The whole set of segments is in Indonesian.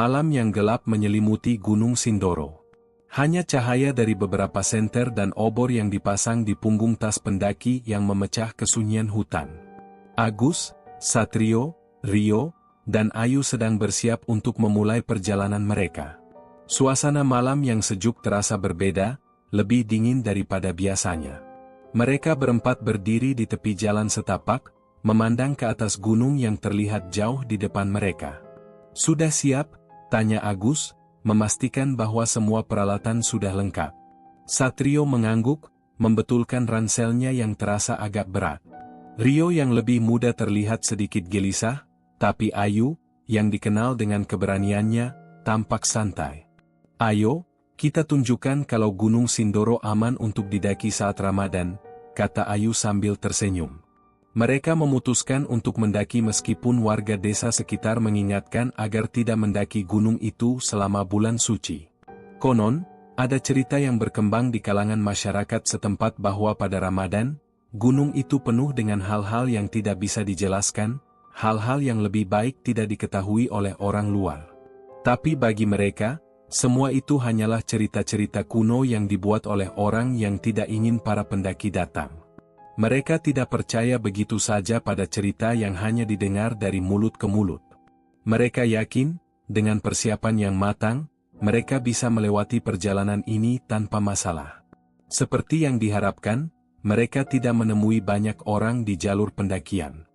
Malam yang gelap menyelimuti Gunung Sindoro. Hanya cahaya dari beberapa senter dan obor yang dipasang di punggung tas pendaki yang memecah kesunyian hutan. Agus, Satrio, Rio, dan Ayu sedang bersiap untuk memulai perjalanan mereka. Suasana malam yang sejuk terasa berbeda, lebih dingin daripada biasanya. Mereka berempat berdiri di tepi jalan setapak, memandang ke atas gunung yang terlihat jauh di depan mereka. "Sudah siap?" tanya Agus, memastikan bahwa semua peralatan sudah lengkap. Satrio mengangguk, membetulkan ranselnya yang terasa agak berat. Rio yang lebih muda terlihat sedikit gelisah, tapi Ayu, yang dikenal dengan keberaniannya, tampak santai. "Ayo, kita tunjukkan kalau Gunung Sindoro aman untuk didaki saat Ramadan," kata Ayu sambil tersenyum. Mereka memutuskan untuk mendaki meskipun warga desa sekitar mengingatkan agar tidak mendaki gunung itu selama bulan suci. Konon, ada cerita yang berkembang di kalangan masyarakat setempat bahwa pada Ramadan, gunung itu penuh dengan hal-hal yang tidak bisa dijelaskan, hal-hal yang lebih baik tidak diketahui oleh orang luar. Tapi bagi mereka, semua itu hanyalah cerita-cerita kuno yang dibuat oleh orang yang tidak ingin para pendaki datang. Mereka tidak percaya begitu saja pada cerita yang hanya didengar dari mulut ke mulut. Mereka yakin, dengan persiapan yang matang, mereka bisa melewati perjalanan ini tanpa masalah. Seperti yang diharapkan, mereka tidak menemui banyak orang di jalur pendakian.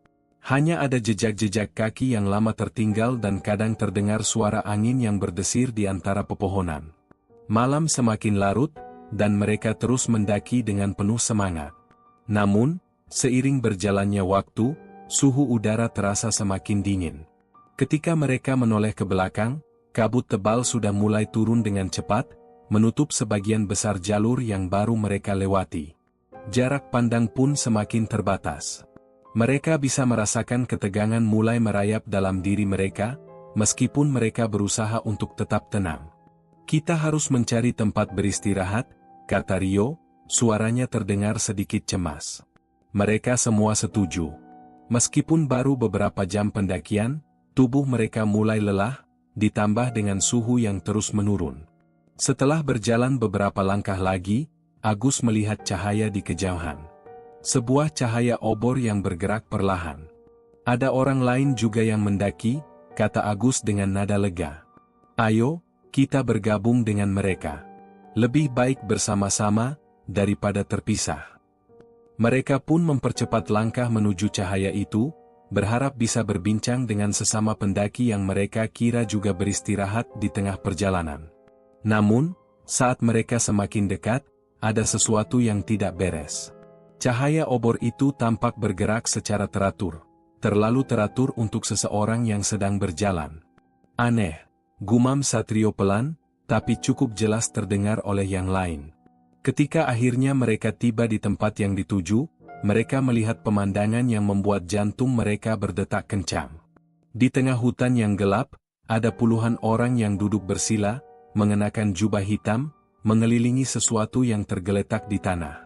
Hanya ada jejak-jejak kaki yang lama tertinggal dan kadang terdengar suara angin yang berdesir di antara pepohonan. Malam semakin larut, dan mereka terus mendaki dengan penuh semangat. Namun, seiring berjalannya waktu, suhu udara terasa semakin dingin. Ketika mereka menoleh ke belakang, kabut tebal sudah mulai turun dengan cepat, menutup sebagian besar jalur yang baru mereka lewati. Jarak pandang pun semakin terbatas. Mereka bisa merasakan ketegangan mulai merayap dalam diri mereka, meskipun mereka berusaha untuk tetap tenang. "Kita harus mencari tempat beristirahat," kata Rio. Suaranya terdengar sedikit cemas. Mereka semua setuju. Meskipun baru beberapa jam pendakian, tubuh mereka mulai lelah, ditambah dengan suhu yang terus menurun. Setelah berjalan beberapa langkah lagi, Agus melihat cahaya di kejauhan. Sebuah cahaya obor yang bergerak perlahan. "Ada orang lain juga yang mendaki," kata Agus dengan nada lega. "Ayo, kita bergabung dengan mereka. Lebih baik bersama-sama daripada terpisah." Mereka pun mempercepat langkah menuju cahaya itu, berharap bisa berbincang dengan sesama pendaki yang mereka kira juga beristirahat di tengah perjalanan. Namun, saat mereka semakin dekat, ada sesuatu yang tidak beres. Cahaya obor itu tampak bergerak secara teratur, terlalu teratur untuk seseorang yang sedang berjalan. "Aneh," gumam Satrio pelan, tapi cukup jelas terdengar oleh yang lain. Ketika akhirnya mereka tiba di tempat yang dituju, mereka melihat pemandangan yang membuat jantung mereka berdetak kencang. Di tengah hutan yang gelap, ada puluhan orang yang duduk bersila, mengenakan jubah hitam, mengelilingi sesuatu yang tergeletak di tanah.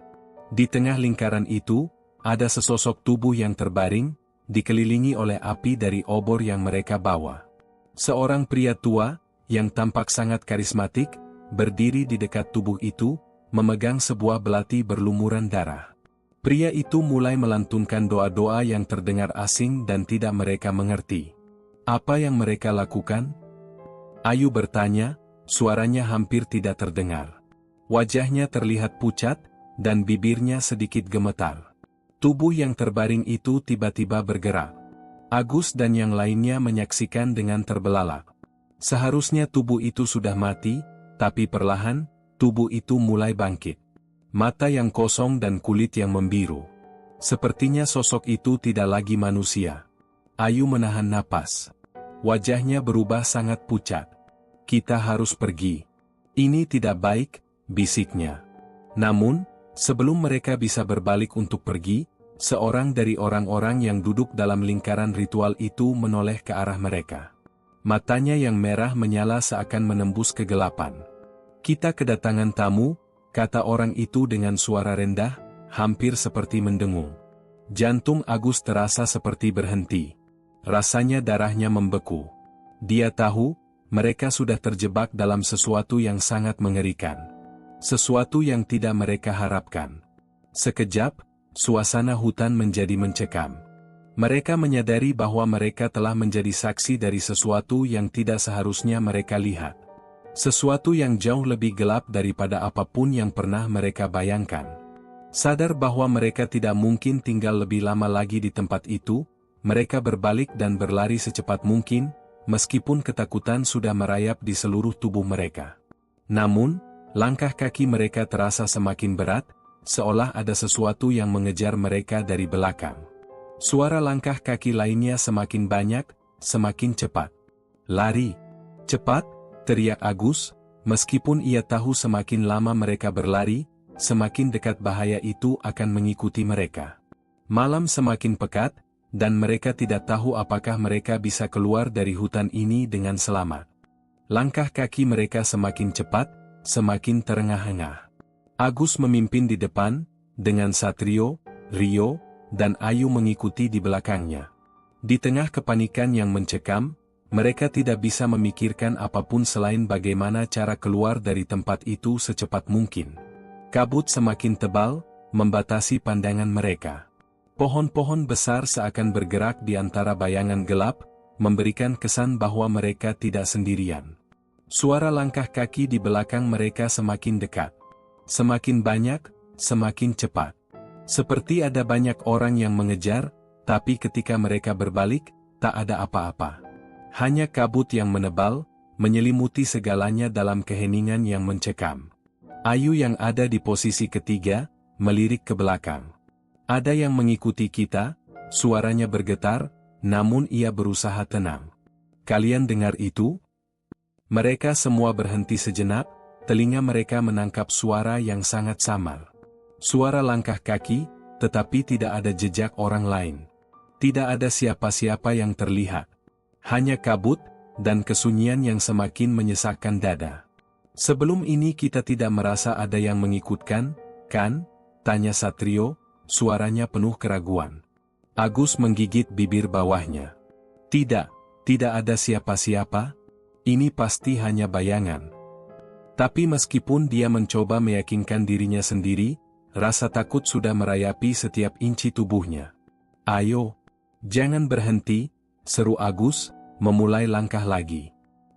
Di tengah lingkaran itu, ada sesosok tubuh yang terbaring, dikelilingi oleh api dari obor yang mereka bawa. Seorang pria tua, yang tampak sangat karismatik, berdiri di dekat tubuh itu, memegang sebuah belati berlumuran darah. Pria itu mulai melantunkan doa-doa yang terdengar asing dan tidak mereka mengerti. "Apa yang mereka lakukan?" Ayu bertanya, suaranya hampir tidak terdengar. Wajahnya terlihat pucat, dan bibirnya sedikit gemetar. Tubuh yang terbaring itu tiba-tiba bergerak. Agus dan yang lainnya menyaksikan dengan terbelalak. Seharusnya tubuh itu sudah mati, tapi perlahan, tubuh itu mulai bangkit. Mata yang kosong dan kulit yang membiru. Sepertinya sosok itu tidak lagi manusia. Ayu menahan napas. Wajahnya berubah sangat pucat. "Kita harus pergi. Ini tidak baik," bisiknya. Namun, sebelum mereka bisa berbalik untuk pergi, seorang dari orang-orang yang duduk dalam lingkaran ritual itu menoleh ke arah mereka. Matanya yang merah menyala seakan menembus kegelapan. "Kita kedatangan tamu," kata orang itu dengan suara rendah, hampir seperti mendengung. Jantung Agus terasa seperti berhenti. Rasanya darahnya membeku. Dia tahu, mereka sudah terjebak dalam sesuatu yang sangat mengerikan. Sesuatu yang tidak mereka harapkan. Sekejap, suasana hutan menjadi mencekam. Mereka menyadari bahwa mereka telah menjadi saksi dari sesuatu yang tidak seharusnya mereka lihat. Sesuatu yang jauh lebih gelap daripada apapun yang pernah mereka bayangkan. Sadar bahwa mereka tidak mungkin tinggal lebih lama lagi di tempat itu, mereka berbalik dan berlari secepat mungkin, meskipun ketakutan sudah merayap di seluruh tubuh mereka. Namun, langkah kaki mereka terasa semakin berat, seolah ada sesuatu yang mengejar mereka dari belakang. Suara langkah kaki lainnya semakin banyak, semakin cepat. "Lari! Cepat!" teriak Agus, meskipun ia tahu semakin lama mereka berlari, semakin dekat bahaya itu akan mengikuti mereka. Malam semakin pekat, dan mereka tidak tahu apakah mereka bisa keluar dari hutan ini dengan selamat. Langkah kaki mereka semakin cepat, semakin terengah-engah. Agus memimpin di depan, dengan Satrio, Rio, dan Ayu mengikuti di belakangnya. Di tengah kepanikan yang mencekam, mereka tidak bisa memikirkan apapun selain bagaimana cara keluar dari tempat itu secepat mungkin. Kabut semakin tebal, membatasi pandangan mereka. Pohon-pohon besar seakan bergerak di antara bayangan gelap, memberikan kesan bahwa mereka tidak sendirian. Suara langkah kaki di belakang mereka semakin dekat. Semakin banyak, semakin cepat. Seperti ada banyak orang yang mengejar, tapi ketika mereka berbalik, tak ada apa-apa. Hanya kabut yang menebal, menyelimuti segalanya dalam keheningan yang mencekam. Ayu yang ada di posisi ketiga, melirik ke belakang. "Ada yang mengikuti kita," suaranya bergetar, namun ia berusaha tenang. "Kalian dengar itu?" Mereka semua berhenti sejenak, telinga mereka menangkap suara yang sangat samar. Suara langkah kaki, tetapi tidak ada jejak orang lain. Tidak ada siapa-siapa yang terlihat. Hanya kabut, dan kesunyian yang semakin menyesakkan dada. "Sebelum ini kita tidak merasa ada yang mengikutkan, kan?" tanya Satrio, suaranya penuh keraguan. Agus menggigit bibir bawahnya. Tidak ada siapa-siapa. Ini pasti hanya bayangan." Tapi meskipun dia mencoba meyakinkan dirinya sendiri, rasa takut sudah merayapi setiap inci tubuhnya. "Ayo, jangan berhenti," seru Agus, memulai langkah lagi.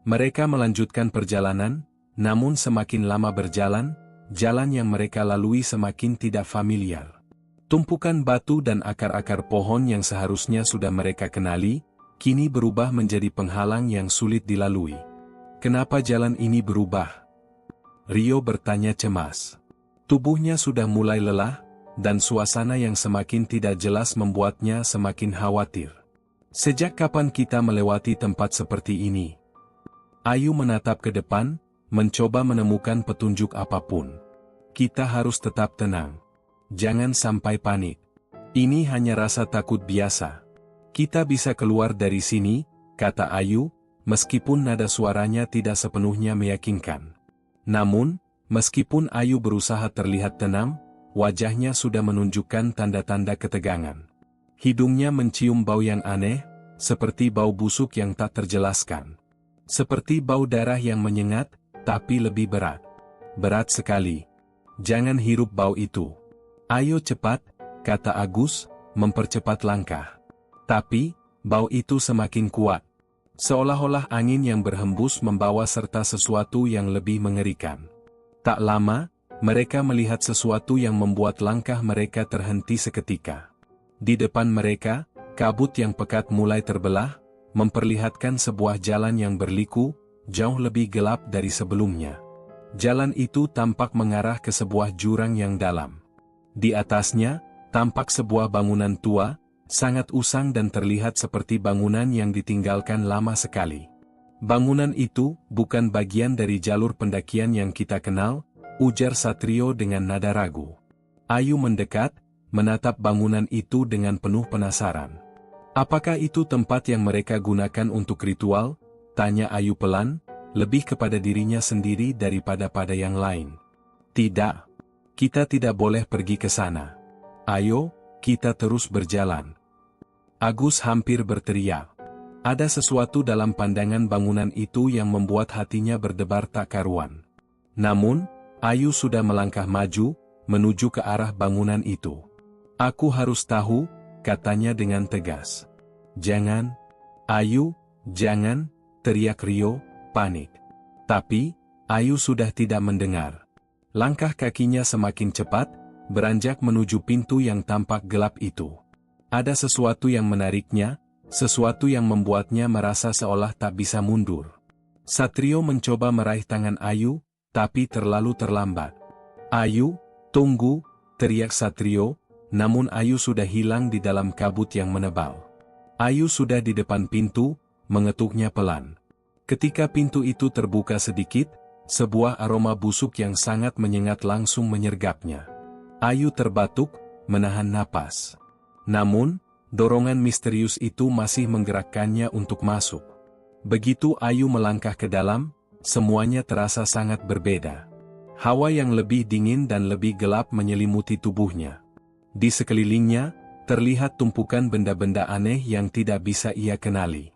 Mereka melanjutkan perjalanan, namun semakin lama berjalan, jalan yang mereka lalui semakin tidak familiar. Tumpukan batu dan akar-akar pohon yang seharusnya sudah mereka kenali, kini berubah menjadi penghalang yang sulit dilalui. "Kenapa jalan ini berubah?" Rio bertanya cemas. Tubuhnya sudah mulai lelah, dan suasana yang semakin tidak jelas membuatnya semakin khawatir. "Sejak kapan kita melewati tempat seperti ini?" Ayu menatap ke depan, mencoba menemukan petunjuk apapun. "Kita harus tetap tenang. Jangan sampai panik. Ini hanya rasa takut biasa. Kita bisa keluar dari sini," kata Ayu, meskipun nada suaranya tidak sepenuhnya meyakinkan. Namun, meskipun Ayu berusaha terlihat tenang, wajahnya sudah menunjukkan tanda-tanda ketegangan. Hidungnya mencium bau yang aneh, seperti bau busuk yang tak terjelaskan. Seperti bau darah yang menyengat, tapi lebih berat. "Berat sekali. Jangan hirup bau itu." "Ayo cepat," kata Agus, mempercepat langkah. Tapi, bau itu semakin kuat. Seolah-olah angin yang berhembus membawa serta sesuatu yang lebih mengerikan. Tak lama, mereka melihat sesuatu yang membuat langkah mereka terhenti seketika. Di depan mereka, kabut yang pekat mulai terbelah, memperlihatkan sebuah jalan yang berliku, jauh lebih gelap dari sebelumnya. Jalan itu tampak mengarah ke sebuah jurang yang dalam. Di atasnya, tampak sebuah bangunan tua, sangat usang dan terlihat seperti bangunan yang ditinggalkan lama sekali. "Bangunan itu bukan bagian dari jalur pendakian yang kita kenal," ujar Satrio dengan nada ragu. Ayu mendekat, menatap bangunan itu dengan penuh penasaran. "Apakah itu tempat yang mereka gunakan untuk ritual?" tanya Ayu pelan, lebih kepada dirinya sendiri daripada pada yang lain. "Tidak. Kita tidak boleh pergi ke sana. Ayo, kita terus berjalan." Agus hampir berteriak. Ada sesuatu dalam pandangan bangunan itu yang membuat hatinya berdebar tak karuan. Namun, Ayu sudah melangkah maju, menuju ke arah bangunan itu. "Aku harus tahu," katanya dengan tegas. "Jangan, Ayu, jangan," teriak Rio, panik. Tapi, Ayu sudah tidak mendengar. Langkah kakinya semakin cepat, beranjak menuju pintu yang tampak gelap itu. Ada sesuatu yang menariknya, sesuatu yang membuatnya merasa seolah tak bisa mundur. Satrio mencoba meraih tangan Ayu, tapi terlalu terlambat. "Ayu, tunggu," teriak Satrio, namun Ayu sudah hilang di dalam kabut yang menebal. Ayu sudah di depan pintu, mengetuknya pelan. Ketika pintu itu terbuka sedikit, sebuah aroma busuk yang sangat menyengat langsung menyergapnya. Ayu terbatuk, menahan napas. Namun, dorongan misterius itu masih menggerakkannya untuk masuk. Begitu Ayu melangkah ke dalam, semuanya terasa sangat berbeda. Hawa yang lebih dingin dan lebih gelap menyelimuti tubuhnya. Di sekelilingnya, terlihat tumpukan benda-benda aneh yang tidak bisa ia kenali.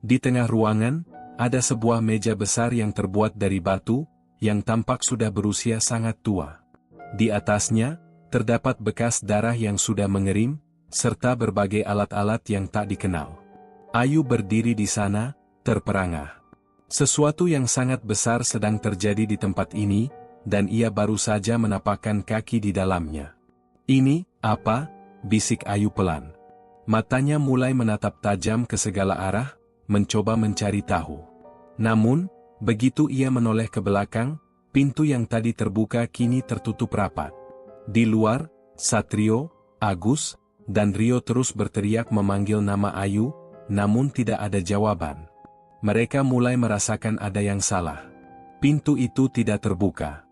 Di tengah ruangan, ada sebuah meja besar yang terbuat dari batu, yang tampak sudah berusia sangat tua. Di atasnya, terdapat bekas darah yang sudah mengerim, serta berbagai alat-alat yang tak dikenal. Ayu berdiri di sana, terperangah. Sesuatu yang sangat besar sedang terjadi di tempat ini, dan ia baru saja menapakkan kaki di dalamnya. "Ini, apa?" bisik Ayu pelan. Matanya mulai menatap tajam ke segala arah, mencoba mencari tahu. Namun, begitu ia menoleh ke belakang, pintu yang tadi terbuka kini tertutup rapat. Di luar, Satrio, Agus, dan Rio terus berteriak memanggil nama Ayu, namun tidak ada jawaban. Mereka mulai merasakan ada yang salah. Pintu itu tidak terbuka.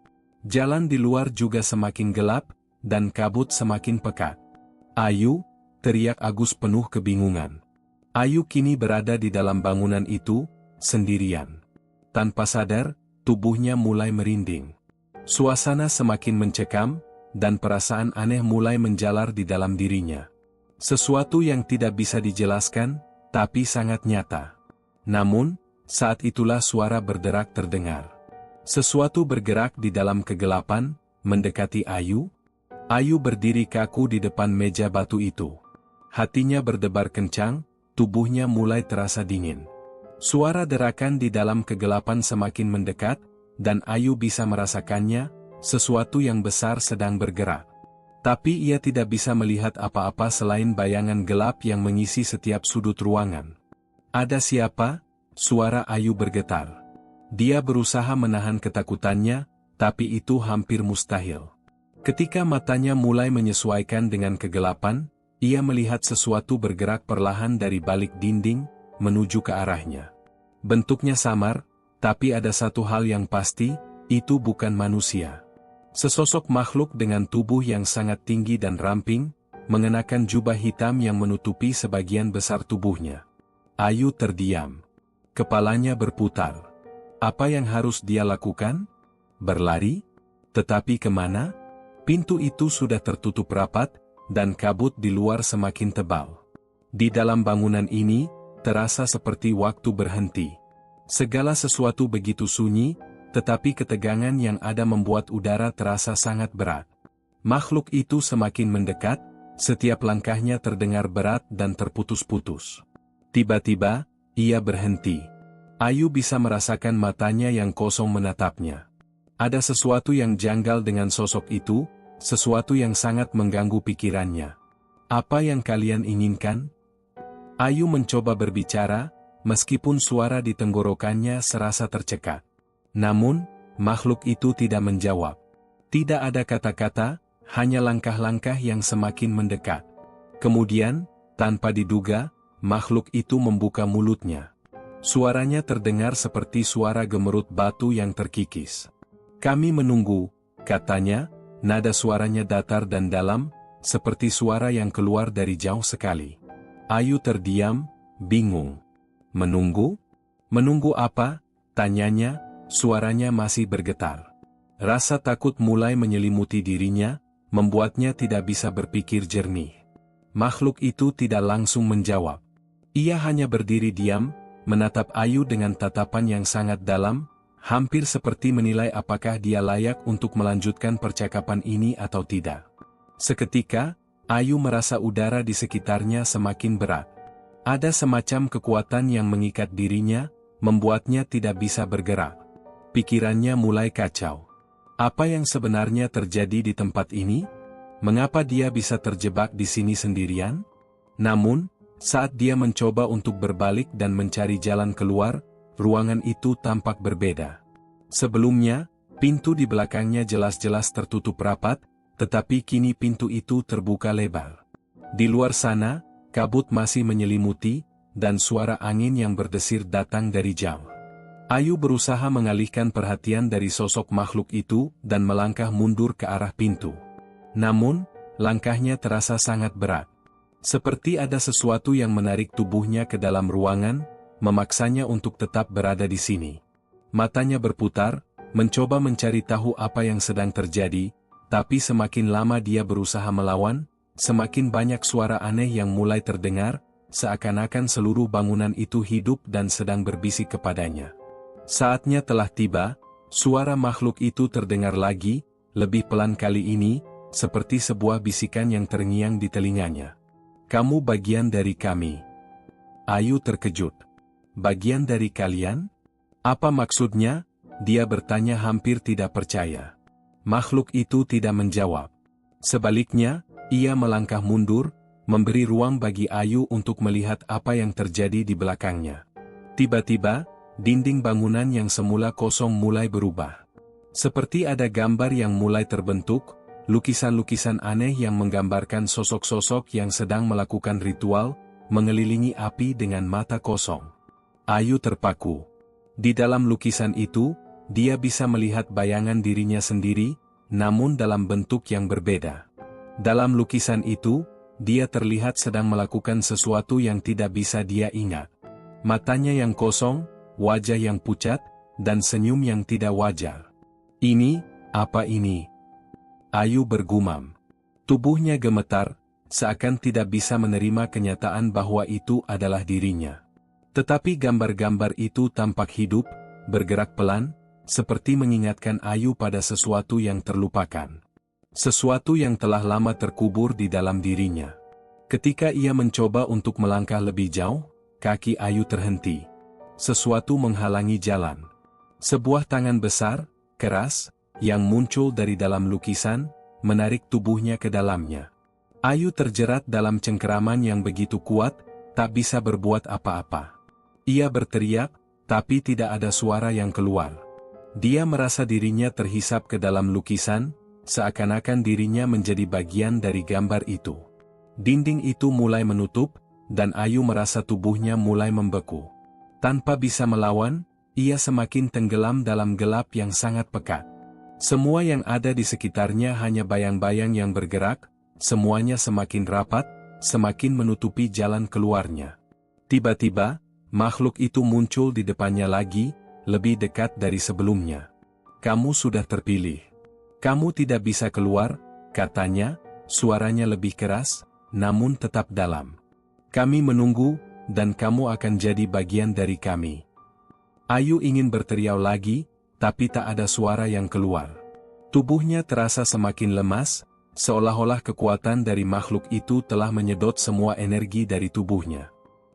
Jalan di luar juga semakin gelap, dan kabut semakin pekat. "Ayu," teriak Agus penuh kebingungan. Ayu kini berada di dalam bangunan itu, sendirian. Tanpa sadar, tubuhnya mulai merinding. Suasana semakin mencekam, dan perasaan aneh mulai menjalar di dalam dirinya. Sesuatu yang tidak bisa dijelaskan, tapi sangat nyata. Namun, saat itulah suara berderak terdengar. Sesuatu bergerak di dalam kegelapan, mendekati Ayu. Ayu berdiri kaku di depan meja batu itu. Hatinya berdebar kencang, tubuhnya mulai terasa dingin. Suara derakan di dalam kegelapan semakin mendekat, dan Ayu bisa merasakannya, sesuatu yang besar sedang bergerak. Tapi ia tidak bisa melihat apa-apa selain bayangan gelap yang mengisi setiap sudut ruangan. "Ada siapa?" Suara Ayu bergetar. Dia berusaha menahan ketakutannya, tapi itu hampir mustahil. Ketika matanya mulai menyesuaikan dengan kegelapan, ia melihat sesuatu bergerak perlahan dari balik dinding, menuju ke arahnya. Bentuknya samar, tapi ada satu hal yang pasti, itu bukan manusia. Sesosok makhluk dengan tubuh yang sangat tinggi dan ramping, mengenakan jubah hitam yang menutupi sebagian besar tubuhnya. Ayu terdiam. Kepalanya berputar. Apa yang harus dia lakukan? Berlari? Tetapi kemana? Pintu itu sudah tertutup rapat, dan kabut di luar semakin tebal. Di dalam bangunan ini, terasa seperti waktu berhenti. Segala sesuatu begitu sunyi, tetapi ketegangan yang ada membuat udara terasa sangat berat. Makhluk itu semakin mendekat, setiap langkahnya terdengar berat dan terputus-putus. Tiba-tiba, ia berhenti. Ayu bisa merasakan matanya yang kosong menatapnya. Ada sesuatu yang janggal dengan sosok itu, sesuatu yang sangat mengganggu pikirannya. "Apa yang kalian inginkan?" Ayu mencoba berbicara, meskipun suara di tenggorokannya serasa tercekat. Namun, makhluk itu tidak menjawab. Tidak ada kata-kata, hanya langkah-langkah yang semakin mendekat. Kemudian, tanpa diduga, makhluk itu membuka mulutnya. Suaranya terdengar seperti suara gemerut batu yang terkikis. "Kami menunggu," katanya, nada suaranya datar dan dalam, seperti suara yang keluar dari jauh sekali. Ayu terdiam, bingung. "Menunggu? Menunggu apa?" tanyanya. Suaranya masih bergetar. Rasa takut mulai menyelimuti dirinya, membuatnya tidak bisa berpikir jernih. Makhluk itu tidak langsung menjawab. Ia hanya berdiri diam, menatap Ayu dengan tatapan yang sangat dalam, hampir seperti menilai apakah dia layak untuk melanjutkan percakapan ini atau tidak. Seketika, Ayu merasa udara di sekitarnya semakin berat. Ada semacam kekuatan yang mengikat dirinya, membuatnya tidak bisa bergerak. Pikirannya mulai kacau. Apa yang sebenarnya terjadi di tempat ini? Mengapa dia bisa terjebak di sini sendirian? Namun, saat dia mencoba untuk berbalik dan mencari jalan keluar, ruangan itu tampak berbeda. Sebelumnya, pintu di belakangnya jelas-jelas tertutup rapat, tetapi kini pintu itu terbuka lebar. Di luar sana, kabut masih menyelimuti, dan suara angin yang berdesir datang dari jauh. Ayu berusaha mengalihkan perhatian dari sosok makhluk itu dan melangkah mundur ke arah pintu. Namun, langkahnya terasa sangat berat. Seperti ada sesuatu yang menarik tubuhnya ke dalam ruangan, memaksanya untuk tetap berada di sini. Matanya berputar, mencoba mencari tahu apa yang sedang terjadi, tapi semakin lama dia berusaha melawan, semakin banyak suara aneh yang mulai terdengar, seakan-akan seluruh bangunan itu hidup dan sedang berbisik kepadanya. Saatnya telah tiba, suara makhluk itu terdengar lagi, lebih pelan kali ini, seperti sebuah bisikan yang terngiang di telinganya. Kamu bagian dari kami. Ayu terkejut. Bagian dari kalian? Apa maksudnya? Dia bertanya hampir tidak percaya. Makhluk itu tidak menjawab. Sebaliknya, ia melangkah mundur, memberi ruang bagi Ayu untuk melihat apa yang terjadi di belakangnya. Tiba-tiba, dinding bangunan yang semula kosong mulai berubah. Seperti ada gambar yang mulai terbentuk, lukisan-lukisan aneh yang menggambarkan sosok-sosok yang sedang melakukan ritual, mengelilingi api dengan mata kosong. Ayu terpaku. Di dalam lukisan itu, dia bisa melihat bayangan dirinya sendiri, namun dalam bentuk yang berbeda. Dalam lukisan itu, dia terlihat sedang melakukan sesuatu yang tidak bisa dia ingat. Matanya yang kosong, wajah yang pucat, dan senyum yang tidak wajar. Ini, apa ini? Ayu bergumam. Tubuhnya gemetar, seakan tidak bisa menerima kenyataan bahwa itu adalah dirinya. Tetapi gambar-gambar itu tampak hidup, bergerak pelan, seperti mengingatkan Ayu pada sesuatu yang terlupakan. Sesuatu yang telah lama terkubur di dalam dirinya. Ketika ia mencoba untuk melangkah lebih jauh, kaki Ayu terhenti. Sesuatu menghalangi jalan. Sebuah tangan besar, keras, yang muncul dari dalam lukisan, menarik tubuhnya ke dalamnya. Ayu terjerat dalam cengkeraman yang begitu kuat, tak bisa berbuat apa-apa. Ia berteriak, tapi tidak ada suara yang keluar. Dia merasa dirinya terhisap ke dalam lukisan, seakan-akan dirinya menjadi bagian dari gambar itu. Dinding itu mulai menutup, dan Ayu merasa tubuhnya mulai membeku. Tanpa bisa melawan, ia semakin tenggelam dalam gelap yang sangat pekat. Semua yang ada di sekitarnya hanya bayang-bayang yang bergerak, semuanya semakin rapat, semakin menutupi jalan keluarnya. Tiba-tiba, makhluk itu muncul di depannya lagi, lebih dekat dari sebelumnya. Kamu sudah terpilih. Kamu tidak bisa keluar, katanya, suaranya lebih keras, namun tetap dalam. Kami menunggu, dan kamu akan jadi bagian dari kami. Ayu ingin berteriak lagi, tapi tak ada suara yang keluar. Tubuhnya terasa semakin lemas, seolah-olah kekuatan dari makhluk itu telah menyedot semua energi dari tubuhnya.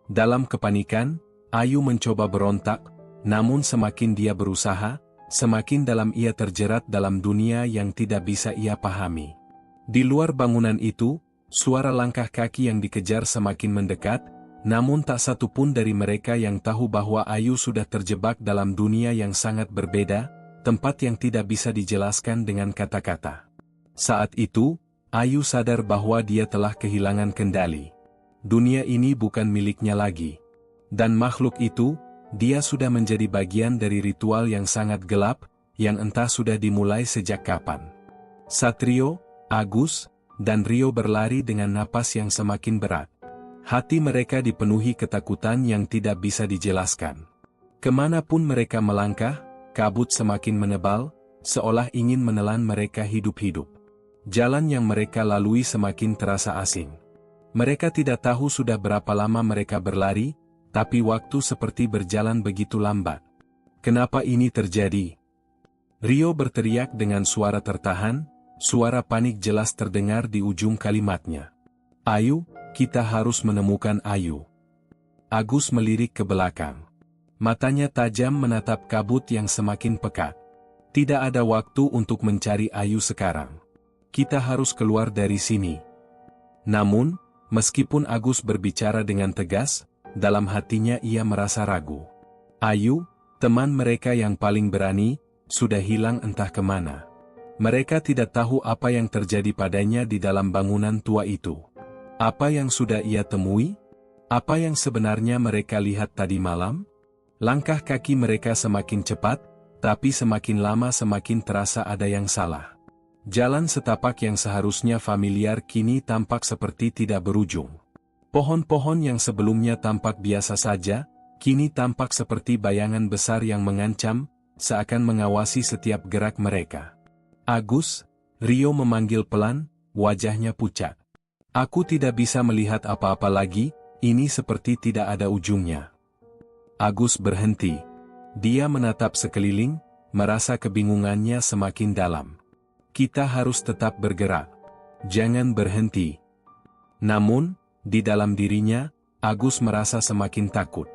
Dalam kepanikan, Ayu mencoba berontak, namun semakin dia berusaha, semakin dalam ia terjerat dalam dunia yang tidak bisa ia pahami. Di luar bangunan itu, suara langkah kaki yang dikejar semakin mendekat, namun tak satu pun dari mereka yang tahu bahwa Ayu sudah terjebak dalam dunia yang sangat berbeda, tempat yang tidak bisa dijelaskan dengan kata-kata. Saat itu, Ayu sadar bahwa dia telah kehilangan kendali. Dunia ini bukan miliknya lagi. Dan makhluk itu, dia sudah menjadi bagian dari ritual yang sangat gelap, yang entah sudah dimulai sejak kapan. Satrio, Agus, dan Rio berlari dengan napas yang semakin berat. Hati mereka dipenuhi ketakutan yang tidak bisa dijelaskan. Kemanapun mereka melangkah, kabut semakin menebal, seolah ingin menelan mereka hidup-hidup. Jalan yang mereka lalui semakin terasa asing. Mereka tidak tahu sudah berapa lama mereka berlari, tapi waktu seperti berjalan begitu lambat. Kenapa ini terjadi? Rio berteriak dengan suara tertahan, suara panik jelas terdengar di ujung kalimatnya. Ayu, kita harus menemukan Ayu. Agus melirik ke belakang. Matanya tajam menatap kabut yang semakin pekat. Tidak ada waktu untuk mencari Ayu sekarang. Kita harus keluar dari sini. Namun, meskipun Agus berbicara dengan tegas, dalam hatinya ia merasa ragu. Ayu, teman mereka yang paling berani, sudah hilang entah kemana. Mereka tidak tahu apa yang terjadi padanya di dalam bangunan tua itu. Apa yang sudah ia temui? Apa yang sebenarnya mereka lihat tadi malam? Langkah kaki mereka semakin cepat, tapi semakin lama semakin terasa ada yang salah. Jalan setapak yang seharusnya familiar kini tampak seperti tidak berujung. Pohon-pohon yang sebelumnya tampak biasa saja, kini tampak seperti bayangan besar yang mengancam, seakan mengawasi setiap gerak mereka. Agus, Rio memanggil pelan, wajahnya pucat. Aku tidak bisa melihat apa-apa lagi, ini seperti tidak ada ujungnya. Agus berhenti. Dia menatap sekeliling, merasa kebingungannya semakin dalam. Kita harus tetap bergerak. Jangan berhenti. Namun, di dalam dirinya, Agus merasa semakin takut.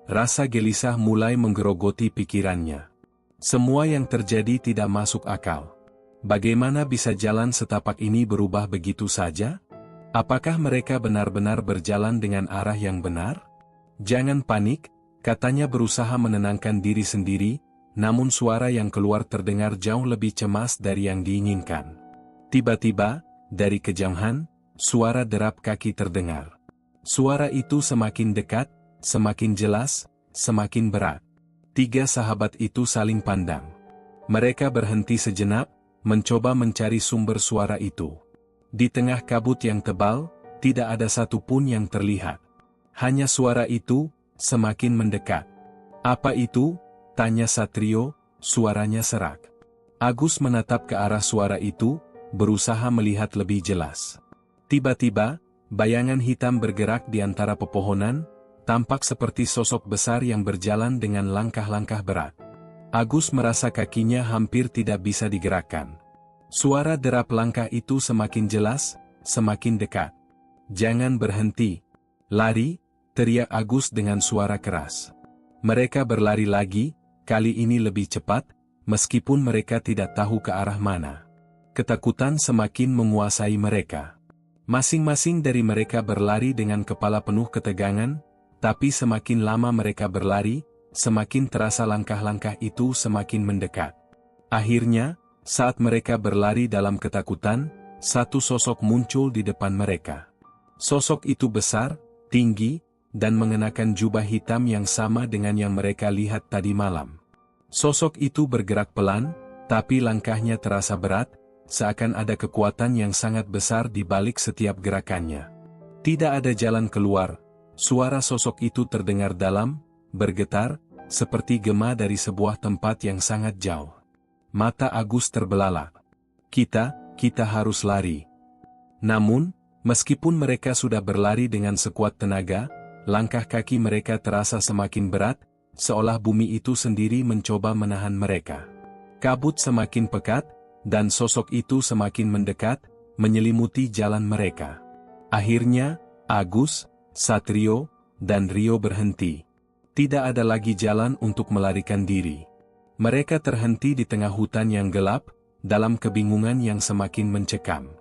Rasa gelisah mulai menggerogoti pikirannya. Semua yang terjadi tidak masuk akal. Bagaimana bisa jalan setapak ini berubah begitu saja? Apakah mereka benar-benar berjalan dengan arah yang benar? Jangan panik, katanya berusaha menenangkan diri sendiri, namun suara yang keluar terdengar jauh lebih cemas dari yang diinginkan. Tiba-tiba, dari kejauhan, suara derap kaki terdengar. Suara itu semakin dekat, semakin jelas, semakin berat. Tiga sahabat itu saling pandang. Mereka berhenti sejenak, mencoba mencari sumber suara itu. Di tengah kabut yang tebal, tidak ada satupun yang terlihat. Hanya suara itu, semakin mendekat. Apa itu? Tanya Satrio, suaranya serak. Agus menatap ke arah suara itu, berusaha melihat lebih jelas. Tiba-tiba, bayangan hitam bergerak di antara pepohonan, tampak seperti sosok besar yang berjalan dengan langkah-langkah berat. Agus merasa kakinya hampir tidak bisa digerakkan. Suara derap langkah itu semakin jelas, semakin dekat. Jangan berhenti. Lari, teriak Agus dengan suara keras. Mereka berlari lagi, kali ini lebih cepat, meskipun mereka tidak tahu ke arah mana. Ketakutan semakin menguasai mereka. Masing-masing dari mereka berlari dengan kepala penuh ketegangan, tapi semakin lama mereka berlari, semakin terasa langkah-langkah itu semakin mendekat. Akhirnya, saat mereka berlari dalam ketakutan, satu sosok muncul di depan mereka. Sosok itu besar, tinggi, dan mengenakan jubah hitam yang sama dengan yang mereka lihat tadi malam. Sosok itu bergerak pelan, tapi langkahnya terasa berat, seakan ada kekuatan yang sangat besar di balik setiap gerakannya. Tidak ada jalan keluar, suara sosok itu terdengar dalam, bergetar, seperti gema dari sebuah tempat yang sangat jauh. Mata Agus terbelalak. Kita harus lari. Namun, meskipun mereka sudah berlari dengan sekuat tenaga, langkah kaki mereka terasa semakin berat, seolah bumi itu sendiri mencoba menahan mereka. Kabut semakin pekat, dan sosok itu semakin mendekat, menyelimuti jalan mereka. Akhirnya, Agus, Satrio, dan Rio berhenti. Tidak ada lagi jalan untuk melarikan diri. Mereka terhenti di tengah hutan yang gelap, dalam kebingungan yang semakin mencekam.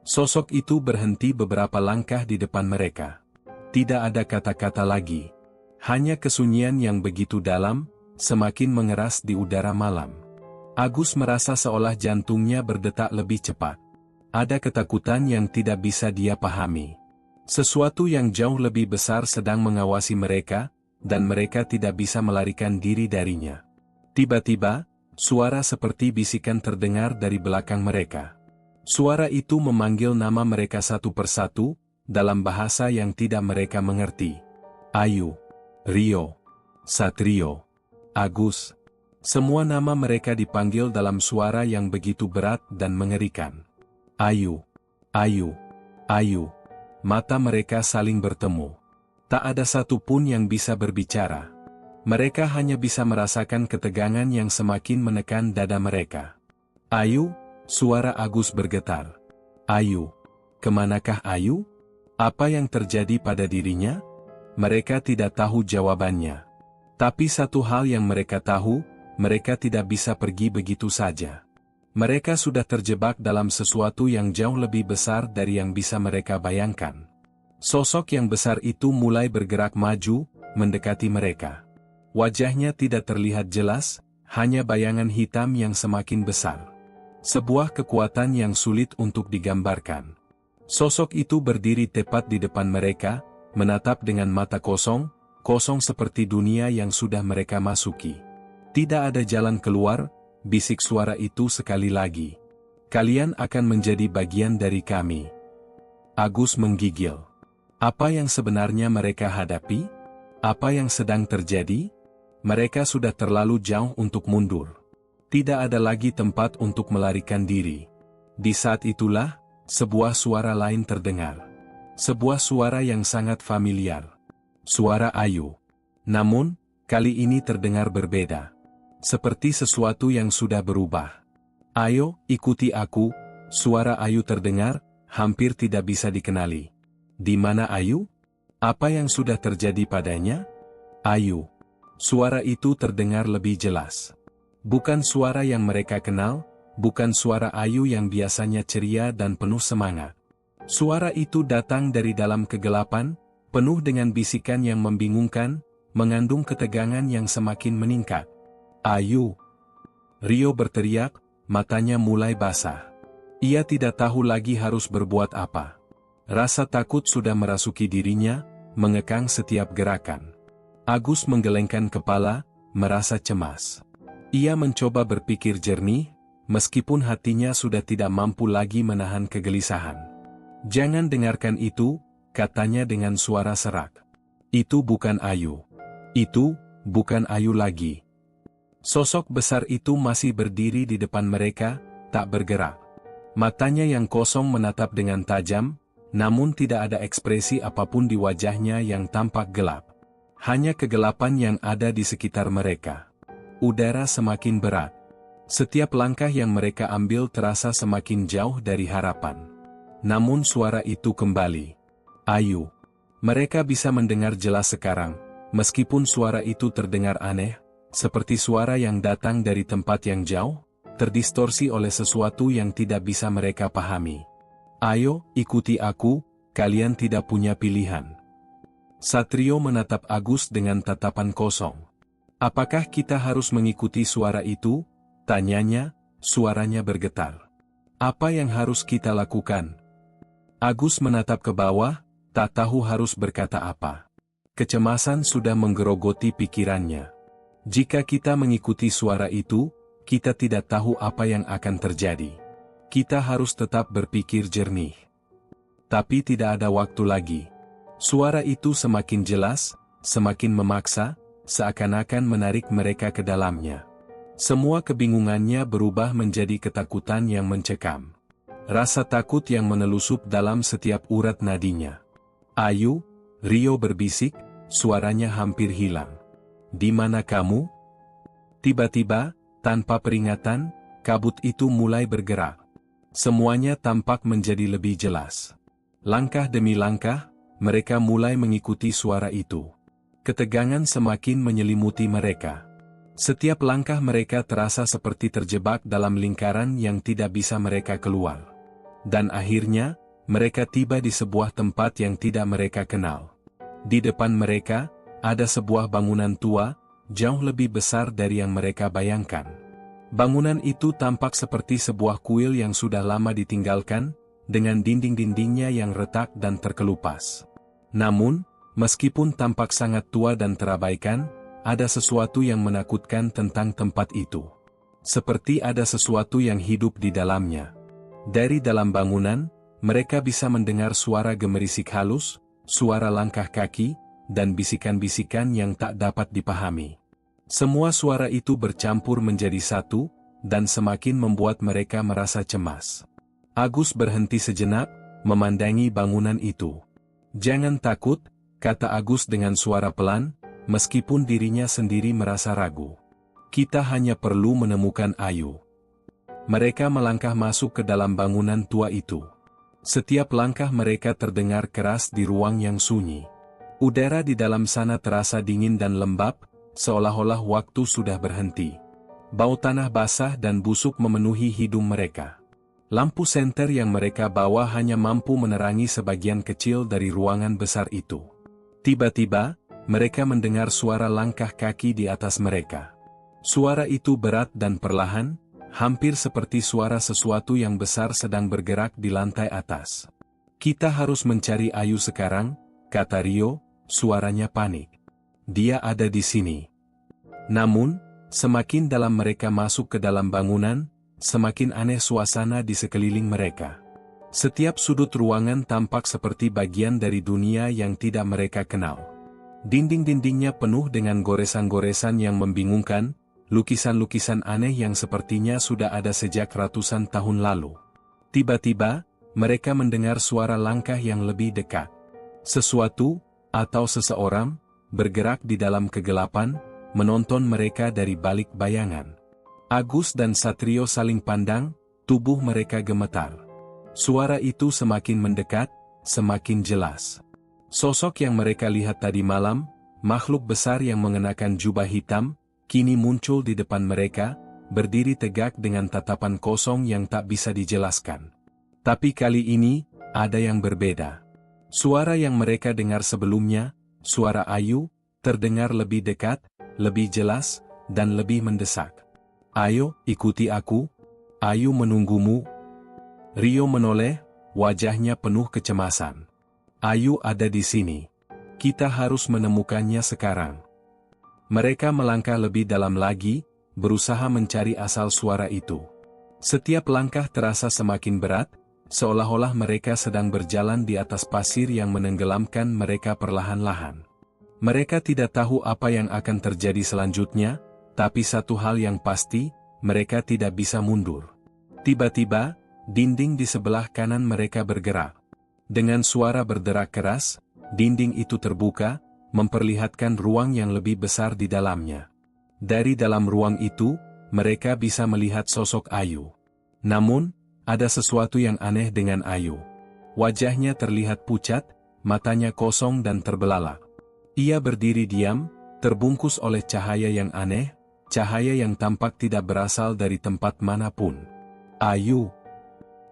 Sosok itu berhenti beberapa langkah di depan mereka. Tidak ada kata-kata lagi. Hanya kesunyian yang begitu dalam, semakin mengeras di udara malam. Agus merasa seolah jantungnya berdetak lebih cepat. Ada ketakutan yang tidak bisa dia pahami. Sesuatu yang jauh lebih besar sedang mengawasi mereka, dan mereka tidak bisa melarikan diri darinya. Tiba-tiba, suara seperti bisikan terdengar dari belakang mereka. Suara itu memanggil nama mereka satu persatu, dalam bahasa yang tidak mereka mengerti. Ayu, Rio, Satrio, Agus. Semua nama mereka dipanggil dalam suara yang begitu berat dan mengerikan. Ayu, Ayu, Ayu. mata mereka saling bertemu. Tak ada satu pun yang bisa berbicara. Mereka hanya bisa merasakan ketegangan yang semakin menekan dada mereka. "Ayu," suara Agus bergetar. "Ayu. Kemanakah Ayu? Apa yang terjadi pada dirinya?" Mereka tidak tahu jawabannya. Tapi satu hal yang mereka tahu, mereka tidak bisa pergi begitu saja. Mereka sudah terjebak dalam sesuatu yang jauh lebih besar dari yang bisa mereka bayangkan. Sosok yang besar itu mulai bergerak maju, mendekati mereka. Wajahnya tidak terlihat jelas, hanya bayangan hitam yang semakin besar. Sebuah kekuatan yang sulit untuk digambarkan. Sosok itu berdiri tepat di depan mereka, menatap dengan mata kosong, kosong seperti dunia yang sudah mereka masuki. "Tidak ada jalan keluar," bisik suara itu sekali lagi. "Kalian akan menjadi bagian dari kami." Agus menggigil. Apa yang sebenarnya mereka hadapi? Apa yang sedang terjadi? Mereka sudah terlalu jauh untuk mundur. Tidak ada lagi tempat untuk melarikan diri. Di saat itulah, sebuah suara lain terdengar. Sebuah suara yang sangat familiar. Suara Ayu. Namun, kali ini terdengar berbeda. Seperti sesuatu yang sudah berubah. "Ayo, ikuti aku," suara Ayu terdengar, hampir tidak bisa dikenali. "Di mana Ayu? Apa yang sudah terjadi padanya?" "Ayu." Suara itu terdengar lebih jelas. Bukan suara yang mereka kenal, bukan suara Ayu yang biasanya ceria dan penuh semangat. Suara itu datang dari dalam kegelapan, penuh dengan bisikan yang membingungkan, mengandung ketegangan yang semakin meningkat. "Ayu!" Rio berteriak, matanya mulai basah. Ia tidak tahu lagi harus berbuat apa. Rasa takut sudah merasuki dirinya, mengekang setiap gerakan. Agus menggelengkan kepala, merasa cemas. Ia mencoba berpikir jernih, meskipun hatinya sudah tidak mampu lagi menahan kegelisahan. "Jangan dengarkan itu," katanya dengan suara serak. "Itu bukan Ayu. Itu bukan Ayu lagi." Sosok besar itu masih berdiri di depan mereka, tak bergerak. Matanya yang kosong menatap dengan tajam, namun tidak ada ekspresi apapun di wajahnya yang tampak gelap. Hanya kegelapan yang ada di sekitar mereka. Udara semakin berat. Setiap langkah yang mereka ambil terasa semakin jauh dari harapan. Namun suara itu kembali. "Ayu." Mereka bisa mendengar jelas sekarang, meskipun suara itu terdengar aneh, seperti suara yang datang dari tempat yang jauh, terdistorsi oleh sesuatu yang tidak bisa mereka pahami. "Ayo, ikuti aku, kalian tidak punya pilihan." Satrio menatap Agus dengan tatapan kosong. "Apakah kita harus mengikuti suara itu?" tanyanya, suaranya bergetar. "Apa yang harus kita lakukan?" Agus menatap ke bawah, tak tahu harus berkata apa. Kecemasan sudah menggerogoti pikirannya. Jika kita mengikuti suara itu, kita tidak tahu apa yang akan terjadi. Kita harus tetap berpikir jernih. Tapi tidak ada waktu lagi. Suara itu semakin jelas, semakin memaksa, seakan-akan menarik mereka ke dalamnya. Semua kebingungannya berubah menjadi ketakutan yang mencekam. Rasa takut yang menelusup dalam setiap urat nadinya. "Ayu," Rio berbisik, suaranya hampir hilang. "Di mana kamu?" Tiba-tiba, tanpa peringatan, kabut itu mulai bergerak. Semuanya tampak menjadi lebih jelas. Langkah demi langkah, mereka mulai mengikuti suara itu. Ketegangan semakin menyelimuti mereka. Setiap langkah mereka terasa seperti terjebak dalam lingkaran yang tidak bisa mereka keluar. Dan akhirnya, mereka tiba di sebuah tempat yang tidak mereka kenal. Di depan mereka, ada sebuah bangunan tua, jauh lebih besar dari yang mereka bayangkan. Bangunan itu tampak seperti sebuah kuil yang sudah lama ditinggalkan, dengan dinding-dindingnya yang retak dan terkelupas. Namun, meskipun tampak sangat tua dan terabaikan, ada sesuatu yang menakutkan tentang tempat itu. Seperti ada sesuatu yang hidup di dalamnya. Dari dalam bangunan, mereka bisa mendengar suara gemerisik halus, suara langkah kaki, dan bisikan-bisikan yang tak dapat dipahami. Semua suara itu bercampur menjadi satu, dan semakin membuat mereka merasa cemas. Agus berhenti sejenak, memandangi bangunan itu. Jangan takut, kata Agus dengan suara pelan, meskipun dirinya sendiri merasa ragu. Kita hanya perlu menemukan Ayu. Mereka melangkah masuk ke dalam bangunan tua itu. Setiap langkah mereka terdengar keras di ruang yang sunyi. Udara di dalam sana terasa dingin dan lembab, seolah-olah waktu sudah berhenti. Bau tanah basah dan busuk memenuhi hidung mereka. Lampu senter yang mereka bawa hanya mampu menerangi sebagian kecil dari ruangan besar itu. Tiba-tiba, mereka mendengar suara langkah kaki di atas mereka. Suara itu berat dan perlahan, hampir seperti suara sesuatu yang besar sedang bergerak di lantai atas. Kita harus mencari Ayu sekarang, kata Rio, suaranya panik. Dia ada di sini. Namun, semakin dalam mereka masuk ke dalam bangunan, semakin aneh suasana di sekeliling mereka. Setiap sudut ruangan tampak seperti bagian dari dunia yang tidak mereka kenal. Dinding-dindingnya penuh dengan goresan-goresan yang membingungkan, lukisan-lukisan aneh yang sepertinya sudah ada sejak ratusan tahun lalu. Tiba-tiba, mereka mendengar suara langkah yang lebih dekat. Sesuatu, atau seseorang, bergerak di dalam kegelapan, menonton mereka dari balik bayangan. Agus dan Satrio saling pandang, tubuh mereka gemetar. Suara itu semakin mendekat, semakin jelas. Sosok yang mereka lihat tadi malam, makhluk besar yang mengenakan jubah hitam, kini muncul di depan mereka, berdiri tegak dengan tatapan kosong yang tak bisa dijelaskan. Tapi kali ini, ada yang berbeda. Suara yang mereka dengar sebelumnya, suara Ayu, terdengar lebih dekat, lebih jelas, dan lebih mendesak. Ayo, ikuti aku. Ayu menunggumu. Rio menoleh, wajahnya penuh kecemasan. Ayu ada di sini. Kita harus menemukannya sekarang. Mereka melangkah lebih dalam lagi, berusaha mencari asal suara itu. Setiap langkah terasa semakin berat, seolah-olah mereka sedang berjalan di atas pasir yang menenggelamkan mereka perlahan-lahan. Mereka tidak tahu apa yang akan terjadi selanjutnya, tapi satu hal yang pasti, mereka tidak bisa mundur. Tiba-tiba, dinding di sebelah kanan mereka bergerak. Dengan suara berderak keras, dinding itu terbuka, memperlihatkan ruang yang lebih besar di dalamnya. Dari dalam ruang itu, mereka bisa melihat sosok Ayu. Namun, ada sesuatu yang aneh dengan Ayu. Wajahnya terlihat pucat, matanya kosong dan terbelalak. Ia berdiri diam, terbungkus oleh cahaya yang aneh, cahaya yang tampak tidak berasal dari tempat manapun. Ayu.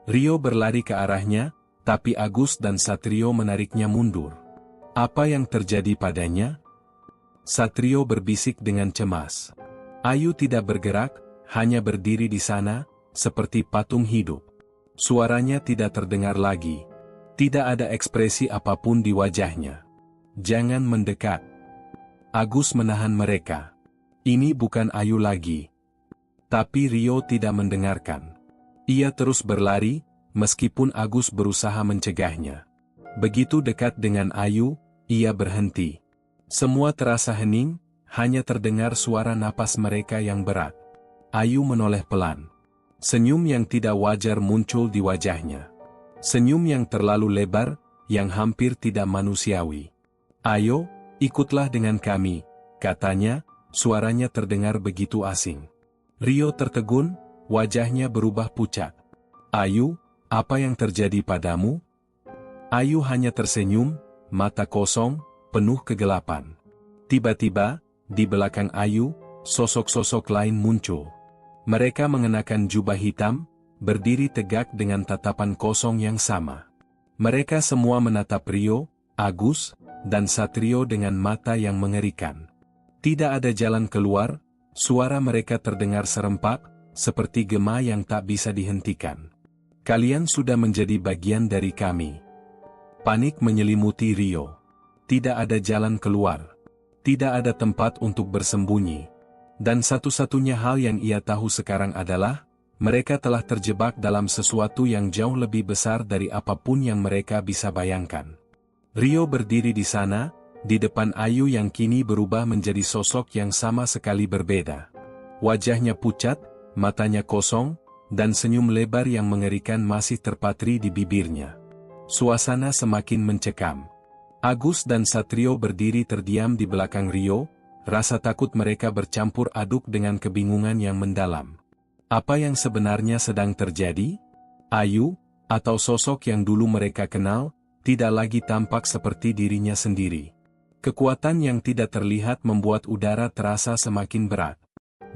Rio berlari ke arahnya, tapi Agus dan Satrio menariknya mundur. Apa yang terjadi padanya? Satrio berbisik dengan cemas. Ayu tidak bergerak, hanya berdiri di sana, seperti patung hidup. Suaranya tidak terdengar lagi. Tidak ada ekspresi apapun di wajahnya. Jangan mendekat. Agus menahan mereka. Ini bukan Ayu lagi. Tapi Rio tidak mendengarkan. Ia terus berlari, meskipun Agus berusaha mencegahnya. Begitu dekat dengan Ayu, ia berhenti. Semua terasa hening, hanya terdengar suara napas mereka yang berat. Ayu menoleh pelan. Senyum yang tidak wajar muncul di wajahnya. Senyum yang terlalu lebar, yang hampir tidak manusiawi. Ayo, ikutlah dengan kami, katanya, suaranya terdengar begitu asing. Rio tertegun, wajahnya berubah pucat. Ayu, apa yang terjadi padamu? Ayu hanya tersenyum, mata kosong, penuh kegelapan. Tiba-tiba, di belakang Ayu, sosok-sosok lain muncul. Mereka mengenakan jubah hitam, berdiri tegak dengan tatapan kosong yang sama. Mereka semua menatap Rio, Agus, dan Satrio dengan mata yang mengerikan. Tidak ada jalan keluar, suara mereka terdengar serempak, seperti gema yang tak bisa dihentikan. Kalian sudah menjadi bagian dari kami. Panik menyelimuti Rio. Tidak ada jalan keluar. Tidak ada tempat untuk bersembunyi. Dan satu-satunya hal yang ia tahu sekarang adalah, mereka telah terjebak dalam sesuatu yang jauh lebih besar dari apapun yang mereka bisa bayangkan. Rio berdiri di sana, di depan Ayu yang kini berubah menjadi sosok yang sama sekali berbeda. Wajahnya pucat, matanya kosong, dan senyum lebar yang mengerikan masih terpatri di bibirnya. Suasana semakin mencekam. Agus dan Satrio berdiri terdiam di belakang Rio, rasa takut mereka bercampur aduk dengan kebingungan yang mendalam. Apa yang sebenarnya sedang terjadi? Ayu, atau sosok yang dulu mereka kenal, tidak lagi tampak seperti dirinya sendiri. Kekuatan yang tidak terlihat membuat udara terasa semakin berat.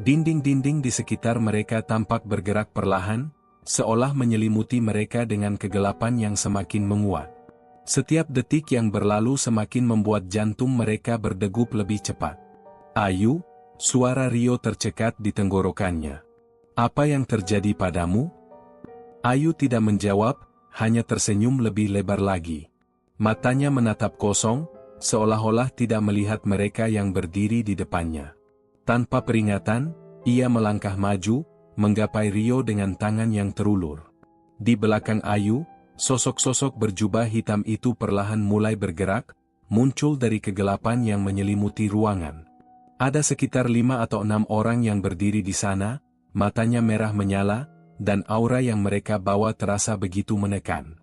Dinding-dinding di sekitar mereka tampak bergerak perlahan, seolah menyelimuti mereka dengan kegelapan yang semakin menguat. Setiap detik yang berlalu semakin membuat jantung mereka berdegup lebih cepat. Ayu, suara Rio tercekat di tenggorokannya. Apa yang terjadi padamu? Ayu tidak menjawab, hanya tersenyum lebih lebar lagi. Matanya menatap kosong, seolah-olah tidak melihat mereka yang berdiri di depannya. Tanpa peringatan, ia melangkah maju, menggapai Rio dengan tangan yang terulur. Di belakang Ayu, sosok-sosok berjubah hitam itu perlahan mulai bergerak, muncul dari kegelapan yang menyelimuti ruangan. Ada sekitar 5 atau 6 orang yang berdiri di sana, matanya merah menyala, dan aura yang mereka bawa terasa begitu menekan.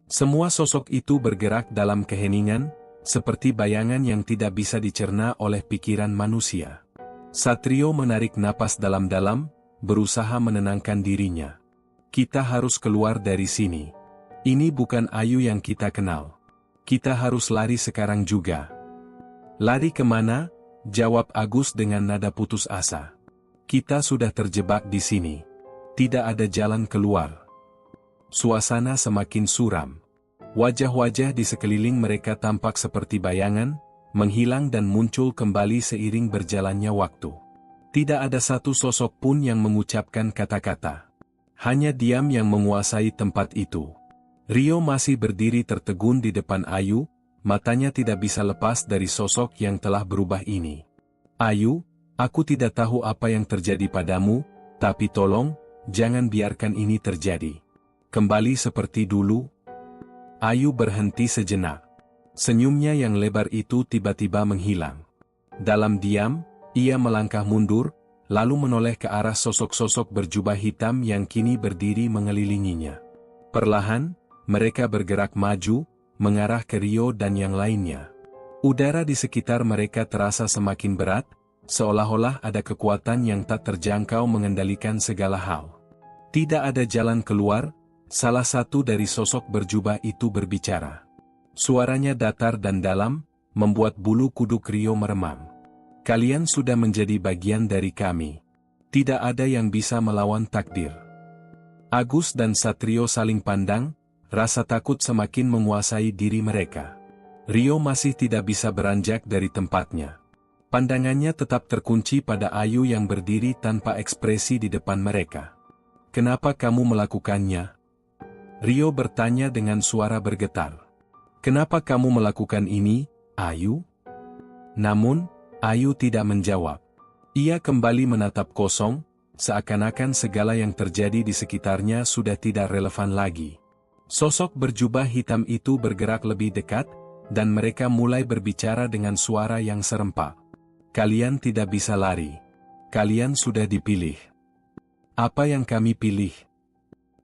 Semua sosok itu bergerak dalam keheningan, seperti bayangan yang tidak bisa dicerna oleh pikiran manusia. Satrio menarik napas dalam-dalam, berusaha menenangkan dirinya. Kita harus keluar dari sini. Ini bukan Ayu yang kita kenal. Kita harus lari sekarang juga. Lari kemana? Jawab Agus dengan nada putus asa. Kita sudah terjebak di sini. Tidak ada jalan keluar. Suasana semakin suram. Wajah-wajah di sekeliling mereka tampak seperti bayangan, menghilang dan muncul kembali seiring berjalannya waktu. Tidak ada satu sosok pun yang mengucapkan kata-kata. Hanya diam yang menguasai tempat itu. Rio masih berdiri tertegun di depan Ayu, matanya tidak bisa lepas dari sosok yang telah berubah ini. Ayu, aku tidak tahu apa yang terjadi padamu, tapi tolong, jangan biarkan ini terjadi. Kembali seperti dulu. Ayu berhenti sejenak. Senyumnya yang lebar itu tiba-tiba menghilang. Dalam diam, ia melangkah mundur, lalu menoleh ke arah sosok-sosok berjubah hitam yang kini berdiri mengelilinginya. Perlahan, mereka bergerak maju, mengarah ke Rio dan yang lainnya. Udara di sekitar mereka terasa semakin berat, seolah-olah ada kekuatan yang tak terjangkau mengendalikan segala hal. Tidak ada jalan keluar, salah satu dari sosok berjubah itu berbicara. Suaranya datar dan dalam, membuat bulu kuduk Rio meremang. Kalian sudah menjadi bagian dari kami. Tidak ada yang bisa melawan takdir. Agus dan Satrio saling pandang, rasa takut semakin menguasai diri mereka. Rio masih tidak bisa beranjak dari tempatnya. Pandangannya tetap terkunci pada Ayu yang berdiri tanpa ekspresi di depan mereka. Kenapa kamu melakukannya? Rio bertanya dengan suara bergetar. Kenapa kamu melakukan ini, Ayu? Namun, Ayu tidak menjawab. Ia kembali menatap kosong, seakan-akan segala yang terjadi di sekitarnya sudah tidak relevan lagi. Sosok berjubah hitam itu bergerak lebih dekat, dan mereka mulai berbicara dengan suara yang serempak. Kalian tidak bisa lari. Kalian sudah dipilih. Apa yang kami pilih?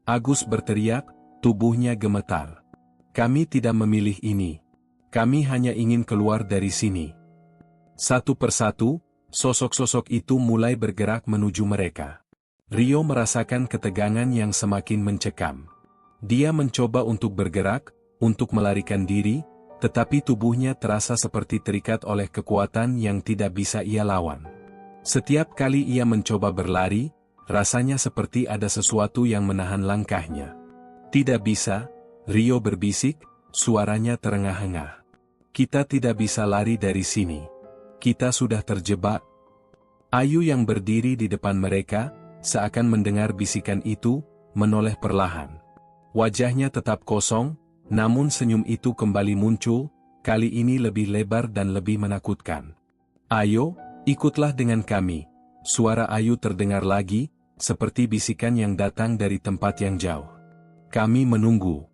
Agus berteriak, tubuhnya gemetar. Kami tidak memilih ini. Kami hanya ingin keluar dari sini. Satu persatu, sosok-sosok itu mulai bergerak menuju mereka. Rio merasakan ketegangan yang semakin mencekam. Dia mencoba untuk bergerak, untuk melarikan diri, tetapi tubuhnya terasa seperti terikat oleh kekuatan yang tidak bisa ia lawan. Setiap kali ia mencoba berlari, rasanya seperti ada sesuatu yang menahan langkahnya. Tidak bisa, Rio berbisik, suaranya terengah-engah. Kita tidak bisa lari dari sini. Kita sudah terjebak. Ayu yang berdiri di depan mereka, seakan mendengar bisikan itu, menoleh perlahan. Wajahnya tetap kosong, namun senyum itu kembali muncul, kali ini lebih lebar dan lebih menakutkan. Ayo, ikutlah dengan kami. Suara Ayu terdengar lagi, seperti bisikan yang datang dari tempat yang jauh. Kami menunggu.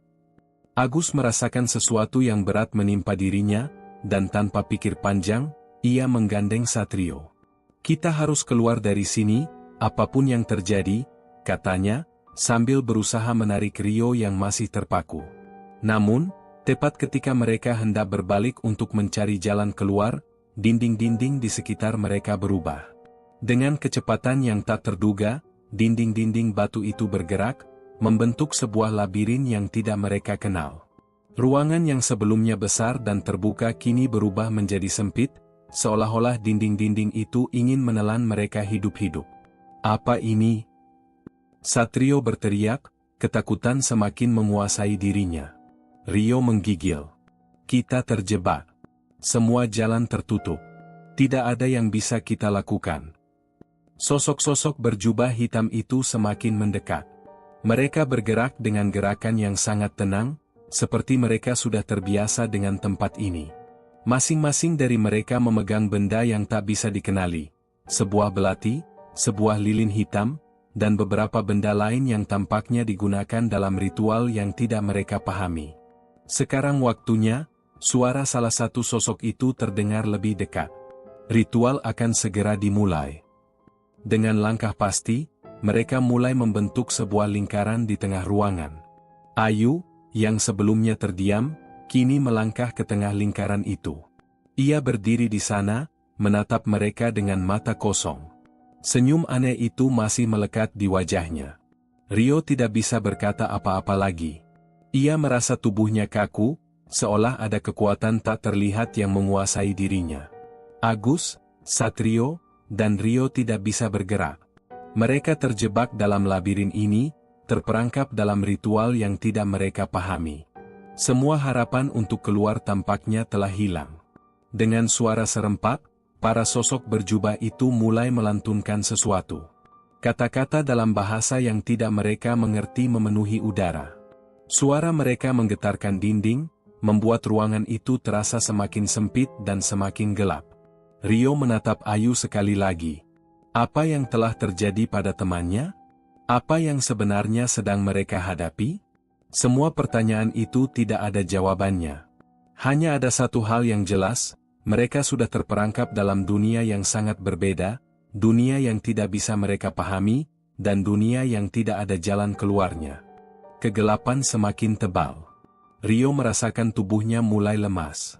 Agus merasakan sesuatu yang berat menimpa dirinya, dan tanpa pikir panjang, ia menggandeng Satrio. Kita harus keluar dari sini, apapun yang terjadi, katanya, sambil berusaha menarik Rio yang masih terpaku. Namun, Tepat ketika mereka hendak berbalik untuk mencari jalan keluar, dinding-dinding di sekitar mereka berubah. Dengan kecepatan yang tak terduga, dinding-dinding batu itu bergerak, membentuk sebuah labirin yang tidak mereka kenal. Ruangan yang sebelumnya besar dan terbuka kini berubah menjadi sempit, seolah-olah dinding-dinding itu ingin menelan mereka hidup-hidup. Apa ini? Satrio berteriak, ketakutan semakin menguasai dirinya. Rio menggigil. Kita terjebak. Semua jalan tertutup. Tidak ada yang bisa kita lakukan. Sosok-sosok berjubah hitam itu semakin mendekat. Mereka bergerak dengan gerakan yang sangat tenang, seperti mereka sudah terbiasa dengan tempat ini. Masing-masing dari mereka memegang benda yang tak bisa dikenali. Sebuah belati, sebuah lilin hitam, dan beberapa benda lain yang tampaknya digunakan dalam ritual yang tidak mereka pahami. Sekarang waktunya, suara salah satu sosok itu terdengar lebih dekat. Ritual akan segera dimulai. Dengan langkah pasti, mereka mulai membentuk sebuah lingkaran di tengah ruangan. Ayu, yang sebelumnya terdiam, kini melangkah ke tengah lingkaran itu. Ia berdiri di sana, menatap mereka dengan mata kosong. Senyum aneh itu masih melekat di wajahnya. Rio tidak bisa berkata apa-apa lagi. Ia merasa tubuhnya kaku, seolah ada kekuatan tak terlihat yang menguasai dirinya. Agus, Satrio, dan Rio tidak bisa bergerak. Mereka terjebak dalam labirin ini, terperangkap dalam ritual yang tidak mereka pahami. Semua harapan untuk keluar tampaknya telah hilang. Dengan suara serempak, para sosok berjubah itu mulai melantunkan sesuatu. Kata-kata dalam bahasa yang tidak mereka mengerti memenuhi udara. Suara mereka menggetarkan dinding, membuat ruangan itu terasa semakin sempit dan semakin gelap. Rio menatap Ayu sekali lagi. Apa yang telah terjadi pada temannya? Apa yang sebenarnya sedang mereka hadapi? Semua pertanyaan itu tidak ada jawabannya. Hanya ada satu hal yang jelas, mereka sudah terperangkap dalam dunia yang sangat berbeda, dunia yang tidak bisa mereka pahami, dan dunia yang tidak ada jalan keluarnya. Kegelapan semakin tebal. Rio merasakan tubuhnya mulai lemas.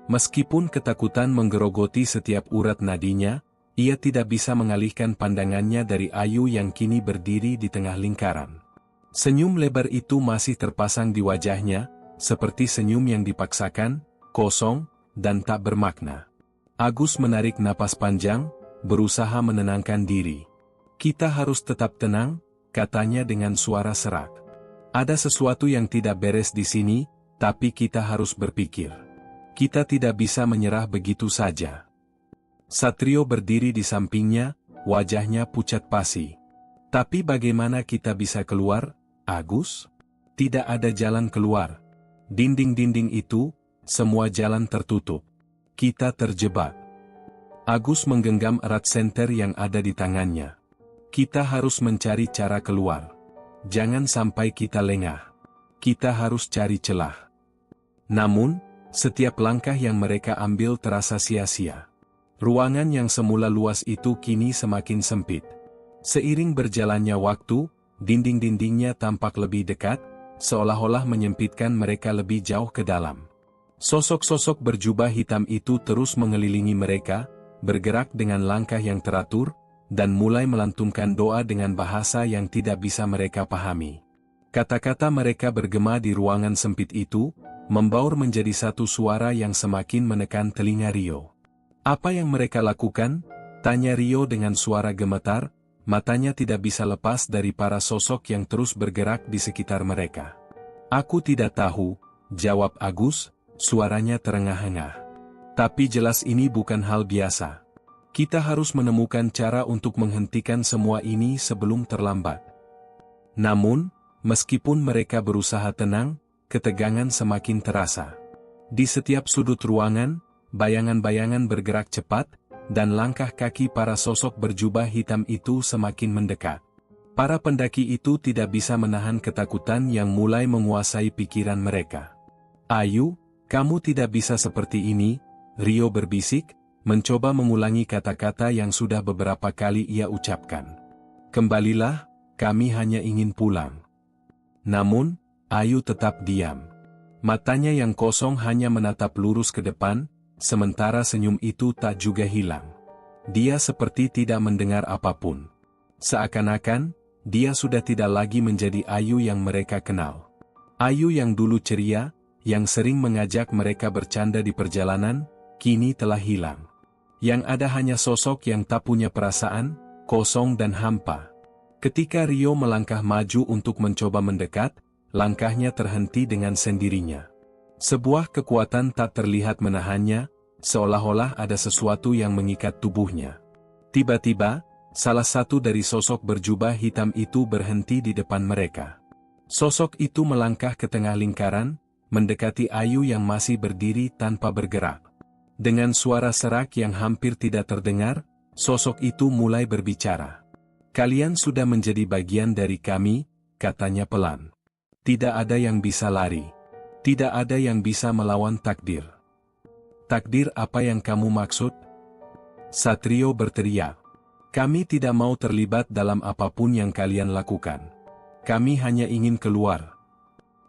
Meskipun ketakutan menggerogoti setiap urat nadinya, ia tidak bisa mengalihkan pandangannya dari Ayu yang kini berdiri di tengah lingkaran. Senyum lebar itu masih terpasang di wajahnya, seperti senyum yang dipaksakan, kosong, dan tak bermakna. Agus menarik napas panjang, berusaha menenangkan diri. Kita harus tetap tenang, katanya dengan suara serak. Ada sesuatu yang tidak beres di sini, tapi kita harus berpikir. Kita tidak bisa menyerah begitu saja. Satrio berdiri di sampingnya, wajahnya pucat pasi. Tapi bagaimana kita bisa keluar, Agus? Tidak ada jalan keluar. Dinding-dinding itu, semua jalan tertutup. Kita terjebak. Agus menggenggam erat senter yang ada di tangannya. Kita harus mencari cara keluar. Jangan sampai kita lengah. Kita harus cari celah. Namun, setiap langkah yang mereka ambil terasa sia-sia. Ruangan yang semula luas itu kini semakin sempit. Seiring berjalannya waktu, dinding-dindingnya tampak lebih dekat, seolah-olah menyempitkan mereka lebih jauh ke dalam. Sosok-sosok berjubah hitam itu terus mengelilingi mereka, bergerak dengan langkah yang teratur, dan mulai melantunkan doa dengan bahasa yang tidak bisa mereka pahami. Kata-kata mereka bergema di ruangan sempit itu, membaur menjadi satu suara yang semakin menekan telinga Rio. Apa yang mereka lakukan? Tanya Rio dengan suara gemetar, matanya tidak bisa lepas dari para sosok yang terus bergerak di sekitar mereka. Aku tidak tahu, jawab Agus, suaranya terengah-engah. Tapi jelas ini bukan hal biasa. Kita harus menemukan cara untuk menghentikan semua ini sebelum terlambat. Namun, meskipun mereka berusaha tenang, ketegangan semakin terasa. Di setiap sudut ruangan, bayangan-bayangan bergerak cepat, dan langkah kaki para sosok berjubah hitam itu semakin mendekat. Para pendaki itu tidak bisa menahan ketakutan yang mulai menguasai pikiran mereka. Ayu, kamu tidak bisa seperti ini, Rio berbisik, mencoba mengulangi kata-kata yang sudah beberapa kali ia ucapkan. Kembalilah, kami hanya ingin pulang. Namun, Ayu tetap diam. Matanya yang kosong hanya menatap lurus ke depan, sementara senyum itu tak juga hilang. Dia seperti tidak mendengar apapun. Seakan-akan, dia sudah tidak lagi menjadi Ayu yang mereka kenal. Ayu yang dulu ceria, yang sering mengajak mereka bercanda di perjalanan, kini telah hilang. Yang ada hanya sosok yang tak punya perasaan, kosong dan hampa. Ketika Rio melangkah maju untuk mencoba mendekat, langkahnya terhenti dengan sendirinya. Sebuah kekuatan tak terlihat menahannya, seolah-olah ada sesuatu yang mengikat tubuhnya. Tiba-tiba, salah satu dari sosok berjubah hitam itu berhenti di depan mereka. Sosok itu melangkah ke tengah lingkaran, mendekati Ayu yang masih berdiri tanpa bergerak. Dengan suara serak yang hampir tidak terdengar, sosok itu mulai berbicara. "Kalian sudah menjadi bagian dari kami," katanya pelan. "Tidak ada yang bisa lari. Tidak ada yang bisa melawan takdir." "Takdir apa yang kamu maksud?" Satrio berteriak. "Kami tidak mau terlibat dalam apapun yang kalian lakukan. Kami hanya ingin keluar."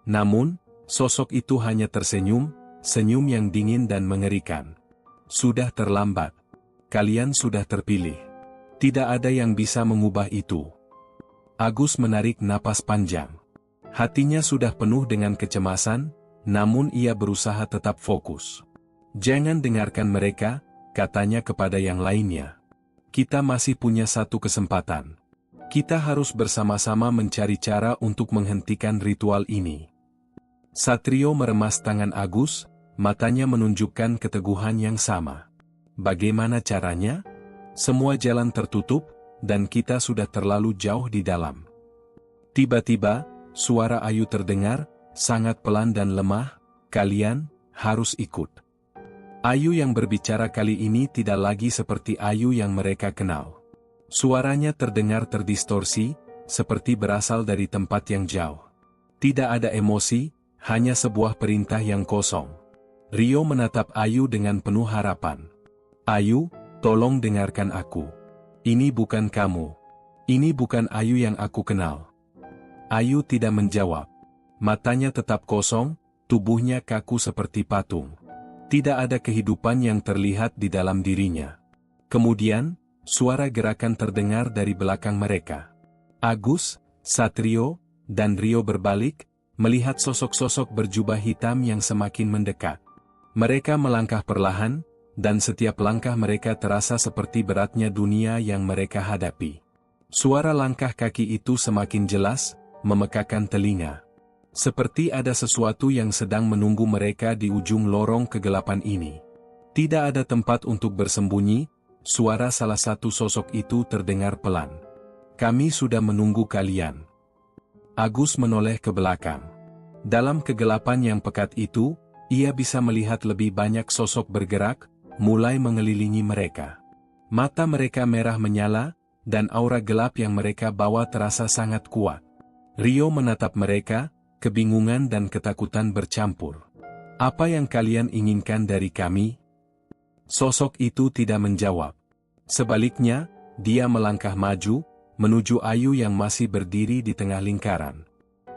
Namun, sosok itu hanya tersenyum, senyum yang dingin dan mengerikan. "Sudah terlambat. Kalian sudah terpilih. Tidak ada yang bisa mengubah itu." Agus menarik napas panjang. Hatinya sudah penuh dengan kecemasan, namun ia berusaha tetap fokus. "Jangan dengarkan mereka," katanya kepada yang lainnya. "Kita masih punya satu kesempatan. Kita harus bersama-sama mencari cara untuk menghentikan ritual ini." Satrio meremas tangan Agus, matanya menunjukkan keteguhan yang sama. "Bagaimana caranya? Semua jalan tertutup, dan kita sudah terlalu jauh di dalam." Tiba-tiba, suara Ayu terdengar, sangat pelan dan lemah, "Kalian harus ikut." Ayu yang berbicara kali ini tidak lagi seperti Ayu yang mereka kenal. Suaranya terdengar terdistorsi, seperti berasal dari tempat yang jauh. Tidak ada emosi, hanya sebuah perintah yang kosong. Rio menatap Ayu dengan penuh harapan. "Ayu, tolong dengarkan aku. Ini bukan kamu. Ini bukan Ayu yang aku kenal." Ayu tidak menjawab. Matanya tetap kosong, tubuhnya kaku seperti patung. Tidak ada kehidupan yang terlihat di dalam dirinya. Kemudian, suara gerakan terdengar dari belakang mereka. Agus, Satrio, dan Rio berbalik, melihat sosok-sosok berjubah hitam yang semakin mendekat. Mereka melangkah perlahan, dan setiap langkah mereka terasa seperti beratnya dunia yang mereka hadapi. Suara langkah kaki itu semakin jelas, memekakan telinga. Seperti ada sesuatu yang sedang menunggu mereka di ujung lorong kegelapan ini. Tidak ada tempat untuk bersembunyi, suara salah satu sosok itu terdengar pelan. "Kami sudah menunggu kalian." Agus menoleh ke belakang. Dalam kegelapan yang pekat itu, ia bisa melihat lebih banyak sosok bergerak, mulai mengelilingi mereka. Mata mereka merah menyala, dan aura gelap yang mereka bawa terasa sangat kuat. Rio menatap mereka, kebingungan dan ketakutan bercampur. "Apa yang kalian inginkan dari kami?" Sosok itu tidak menjawab. Sebaliknya, dia melangkah maju, menuju Ayu yang masih berdiri di tengah lingkaran.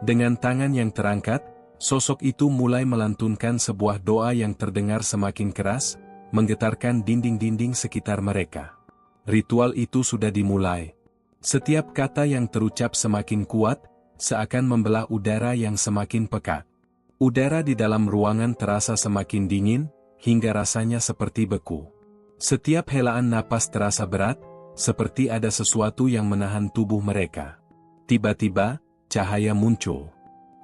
Dengan tangan yang terangkat, sosok itu mulai melantunkan sebuah doa yang terdengar semakin keras, menggetarkan dinding-dinding sekitar mereka. Ritual itu sudah dimulai. Setiap kata yang terucap semakin kuat, seakan membelah udara yang semakin pekat. Udara di dalam ruangan terasa semakin dingin, hingga rasanya seperti beku. Setiap helaan napas terasa berat, seperti ada sesuatu yang menahan tubuh mereka. Tiba-tiba, cahaya muncul.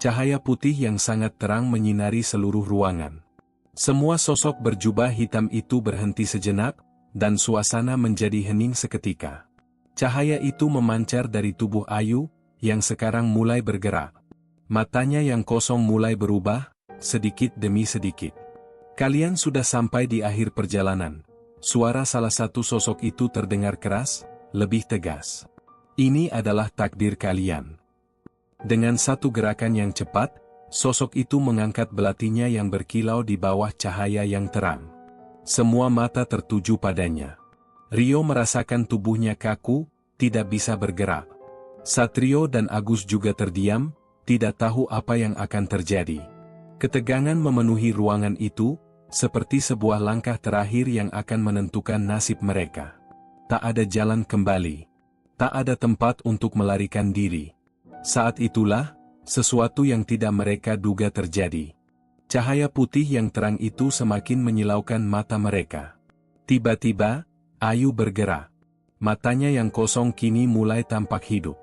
Cahaya putih yang sangat terang menyinari seluruh ruangan. Semua sosok berjubah hitam itu berhenti sejenak, dan suasana menjadi hening seketika. Cahaya itu memancar dari tubuh Ayu, yang sekarang mulai bergerak. Matanya yang kosong mulai berubah, sedikit demi sedikit. "Kalian sudah sampai di akhir perjalanan." Suara salah satu sosok itu terdengar keras, lebih tegas. "Ini adalah takdir kalian." Dengan satu gerakan yang cepat, sosok itu mengangkat belatinya yang berkilau di bawah cahaya yang terang. Semua mata tertuju padanya. Rio merasakan tubuhnya kaku, tidak bisa bergerak. Satrio dan Agus juga terdiam, tidak tahu apa yang akan terjadi. Ketegangan memenuhi ruangan itu, seperti sebuah langkah terakhir yang akan menentukan nasib mereka. Tak ada jalan kembali. Tak ada tempat untuk melarikan diri. Saat itulah, sesuatu yang tidak mereka duga terjadi. Cahaya putih yang terang itu semakin menyilaukan mata mereka. Tiba-tiba, Ayu bergerak. Matanya yang kosong kini mulai tampak hidup.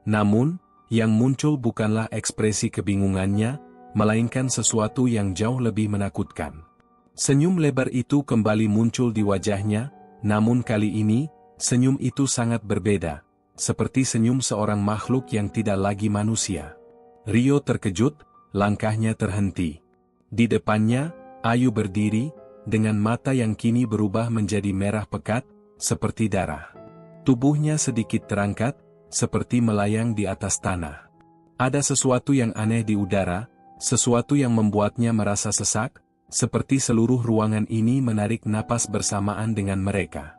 Namun, yang muncul bukanlah ekspresi kebingungannya, melainkan sesuatu yang jauh lebih menakutkan. Senyum lebar itu kembali muncul di wajahnya, namun kali ini, senyum itu sangat berbeda, seperti senyum seorang makhluk yang tidak lagi manusia. Rio terkejut, langkahnya terhenti. Di depannya, Ayu berdiri, dengan mata yang kini berubah menjadi merah pekat, seperti darah. Tubuhnya sedikit terangkat, seperti melayang di atas tanah. Ada sesuatu yang aneh di udara, sesuatu yang membuatnya merasa sesak, seperti seluruh ruangan ini menarik napas bersamaan dengan mereka.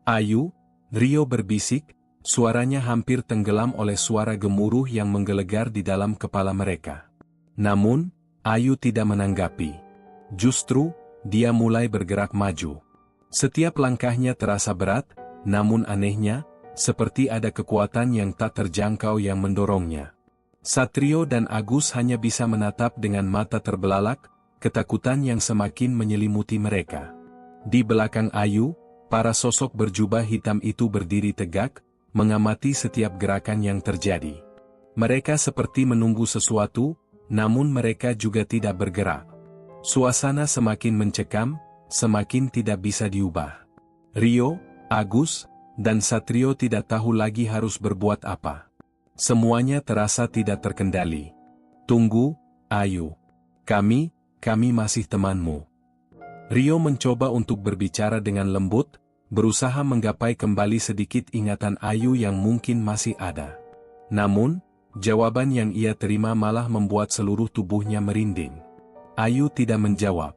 Ayu, Rio berbisik, suaranya hampir tenggelam oleh suara gemuruh yang menggelegar di dalam kepala mereka. Namun, Ayu tidak menanggapi. Justru, dia mulai bergerak maju. Setiap langkahnya terasa berat, namun anehnya, seperti ada kekuatan yang tak terjangkau yang mendorongnya. Satrio dan Agus hanya bisa menatap dengan mata terbelalak, ketakutan yang semakin menyelimuti mereka. Di belakang Ayu, para sosok berjubah hitam itu berdiri tegak, mengamati setiap gerakan yang terjadi. Mereka seperti menunggu sesuatu, namun mereka juga tidak bergerak. Suasana semakin mencekam, semakin tidak bisa diubah. Rio, Agus, dan Satrio tidak tahu lagi harus berbuat apa. Semuanya terasa tidak terkendali. Tunggu, Ayu. Kami masih temanmu. Rio mencoba untuk berbicara dengan lembut, berusaha menggapai kembali sedikit ingatan Ayu yang mungkin masih ada. Namun, jawaban yang ia terima malah membuat seluruh tubuhnya merinding. Ayu tidak menjawab.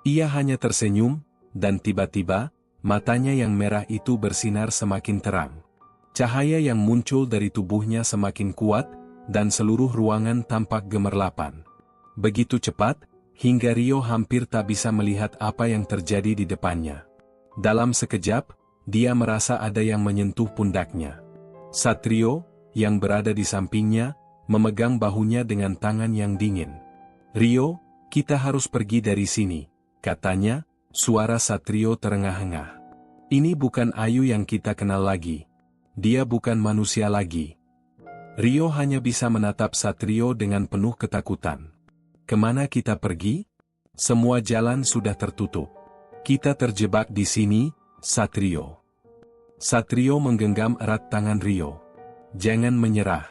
Ia hanya tersenyum, dan tiba-tiba, matanya yang merah itu bersinar semakin terang. Cahaya yang muncul dari tubuhnya semakin kuat, dan seluruh ruangan tampak gemerlapan. Begitu cepat, hingga Rio hampir tak bisa melihat apa yang terjadi di depannya. Dalam sekejap, dia merasa ada yang menyentuh pundaknya. Satrio, yang berada di sampingnya, memegang bahunya dengan tangan yang dingin. Rio, kita harus pergi dari sini, katanya, suara Satrio terengah-engah. Ini bukan Ayu yang kita kenal lagi. Dia bukan manusia lagi. Rio hanya bisa menatap Satrio dengan penuh ketakutan. Kemana kita pergi? Semua jalan sudah tertutup. Kita terjebak di sini, Satrio. Satrio menggenggam erat tangan Rio. Jangan menyerah.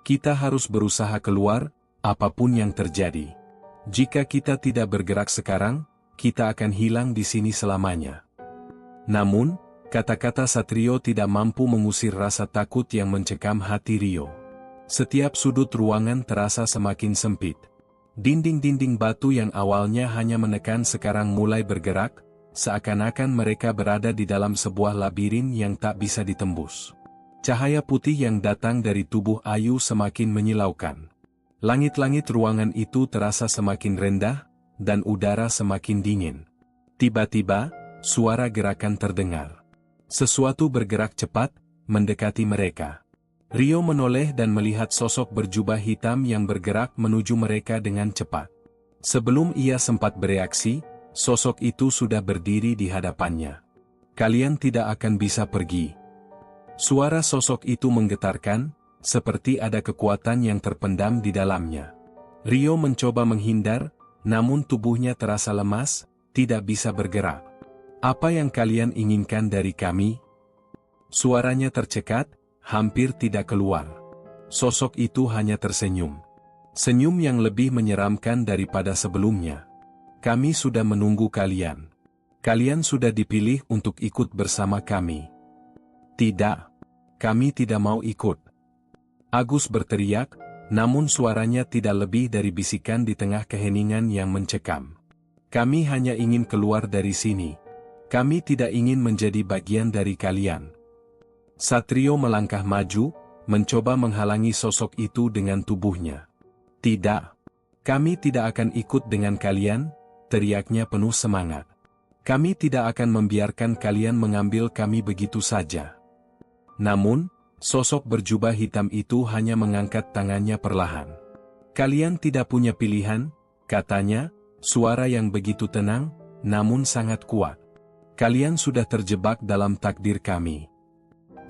Kita harus berusaha keluar, apapun yang terjadi. Jika kita tidak bergerak sekarang, kita akan hilang di sini selamanya. Namun, kata-kata Satrio tidak mampu mengusir rasa takut yang mencekam hati Rio. Setiap sudut ruangan terasa semakin sempit. Dinding-dinding batu yang awalnya hanya menekan sekarang mulai bergerak, seakan-akan mereka berada di dalam sebuah labirin yang tak bisa ditembus. Cahaya putih yang datang dari tubuh Ayu semakin menyilaukan. Langit-langit ruangan itu terasa semakin rendah, dan udara semakin dingin. Tiba-tiba, suara gerakan terdengar. Sesuatu bergerak cepat, mendekati mereka. Rio menoleh dan melihat sosok berjubah hitam yang bergerak menuju mereka dengan cepat. Sebelum ia sempat bereaksi, sosok itu sudah berdiri di hadapannya. Kalian tidak akan bisa pergi. Suara sosok itu menggetarkan, seperti ada kekuatan yang terpendam di dalamnya. Rio mencoba menghindar, namun tubuhnya terasa lemas, tidak bisa bergerak. Apa yang kalian inginkan dari kami? Suaranya tercekat, hampir tidak keluar. Sosok itu hanya tersenyum. Senyum yang lebih menyeramkan daripada sebelumnya. Kami sudah menunggu kalian. Kalian sudah dipilih untuk ikut bersama kami. Tidak. Kami tidak mau ikut. Agus berteriak, namun suaranya tidak lebih dari bisikan di tengah keheningan yang mencekam. Kami hanya ingin keluar dari sini. Kami tidak ingin menjadi bagian dari kalian. Satrio melangkah maju, mencoba menghalangi sosok itu dengan tubuhnya. Tidak. Kami tidak akan ikut dengan kalian, teriaknya penuh semangat. Kami tidak akan membiarkan kalian mengambil kami begitu saja. Namun, sosok berjubah hitam itu hanya mengangkat tangannya perlahan. Kalian tidak punya pilihan, katanya, suara yang begitu tenang, namun sangat kuat. Kalian sudah terjebak dalam takdir kami.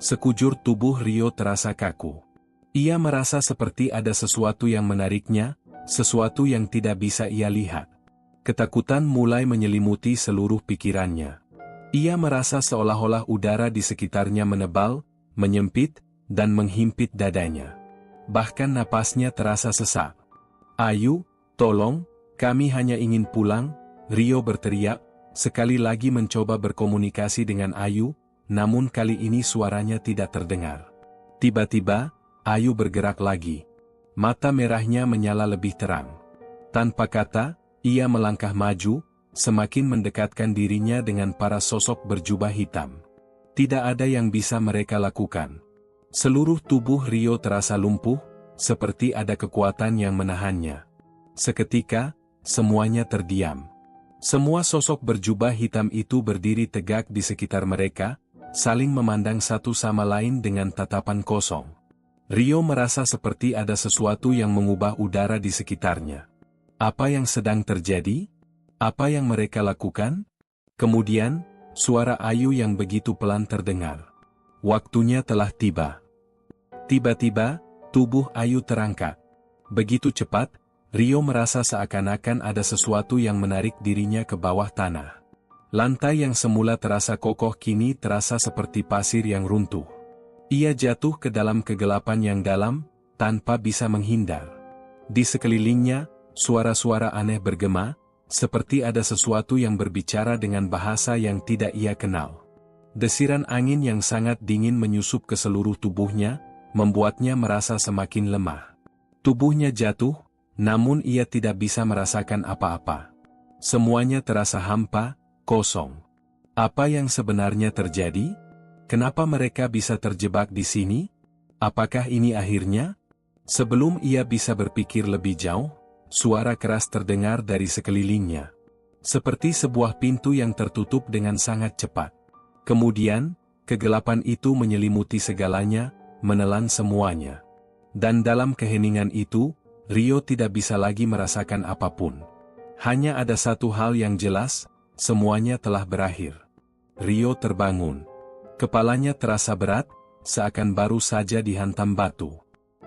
Sekujur tubuh Rio terasa kaku. Ia merasa seperti ada sesuatu yang menariknya, sesuatu yang tidak bisa ia lihat. Ketakutan mulai menyelimuti seluruh pikirannya. Ia merasa seolah-olah udara di sekitarnya menebal, menyempit, dan menghimpit dadanya. Bahkan napasnya terasa sesak. "Ayu, tolong, kami hanya ingin pulang," Rio berteriak, sekali lagi mencoba berkomunikasi dengan Ayu, namun kali ini suaranya tidak terdengar. Tiba-tiba, Ayu bergerak lagi. Mata merahnya menyala lebih terang. Tanpa kata, ia melangkah maju, semakin mendekatkan dirinya dengan para sosok berjubah hitam. Tidak ada yang bisa mereka lakukan. Seluruh tubuh Rio terasa lumpuh, seperti ada kekuatan yang menahannya. Seketika, semuanya terdiam. Semua sosok berjubah hitam itu berdiri tegak di sekitar mereka, saling memandang satu sama lain dengan tatapan kosong. Rio merasa seperti ada sesuatu yang mengubah udara di sekitarnya. Apa yang sedang terjadi? Apa yang mereka lakukan? Kemudian, suara Ayu yang begitu pelan terdengar. Waktunya telah tiba. Tiba-tiba, tubuh Ayu terangkat. Begitu cepat, Rio merasa seakan-akan ada sesuatu yang menarik dirinya ke bawah tanah. Lantai yang semula terasa kokoh kini terasa seperti pasir yang runtuh. Ia jatuh ke dalam kegelapan yang dalam, tanpa bisa menghindar. Di sekelilingnya, suara-suara aneh bergema, seperti ada sesuatu yang berbicara dengan bahasa yang tidak ia kenal. Desiran angin yang sangat dingin menyusup ke seluruh tubuhnya, membuatnya merasa semakin lemah. Tubuhnya jatuh, namun ia tidak bisa merasakan apa-apa. Semuanya terasa hampa, kosong. Apa yang sebenarnya terjadi? Kenapa mereka bisa terjebak di sini? Apakah ini akhirnya? Sebelum ia bisa berpikir lebih jauh, suara keras terdengar dari sekelilingnya. Seperti sebuah pintu yang tertutup dengan sangat cepat. Kemudian, kegelapan itu menyelimuti segalanya, menelan semuanya. Dan dalam keheningan itu, Rio tidak bisa lagi merasakan apapun. Hanya ada satu hal yang jelas, semuanya telah berakhir. Rio terbangun. Kepalanya terasa berat, seakan baru saja dihantam batu.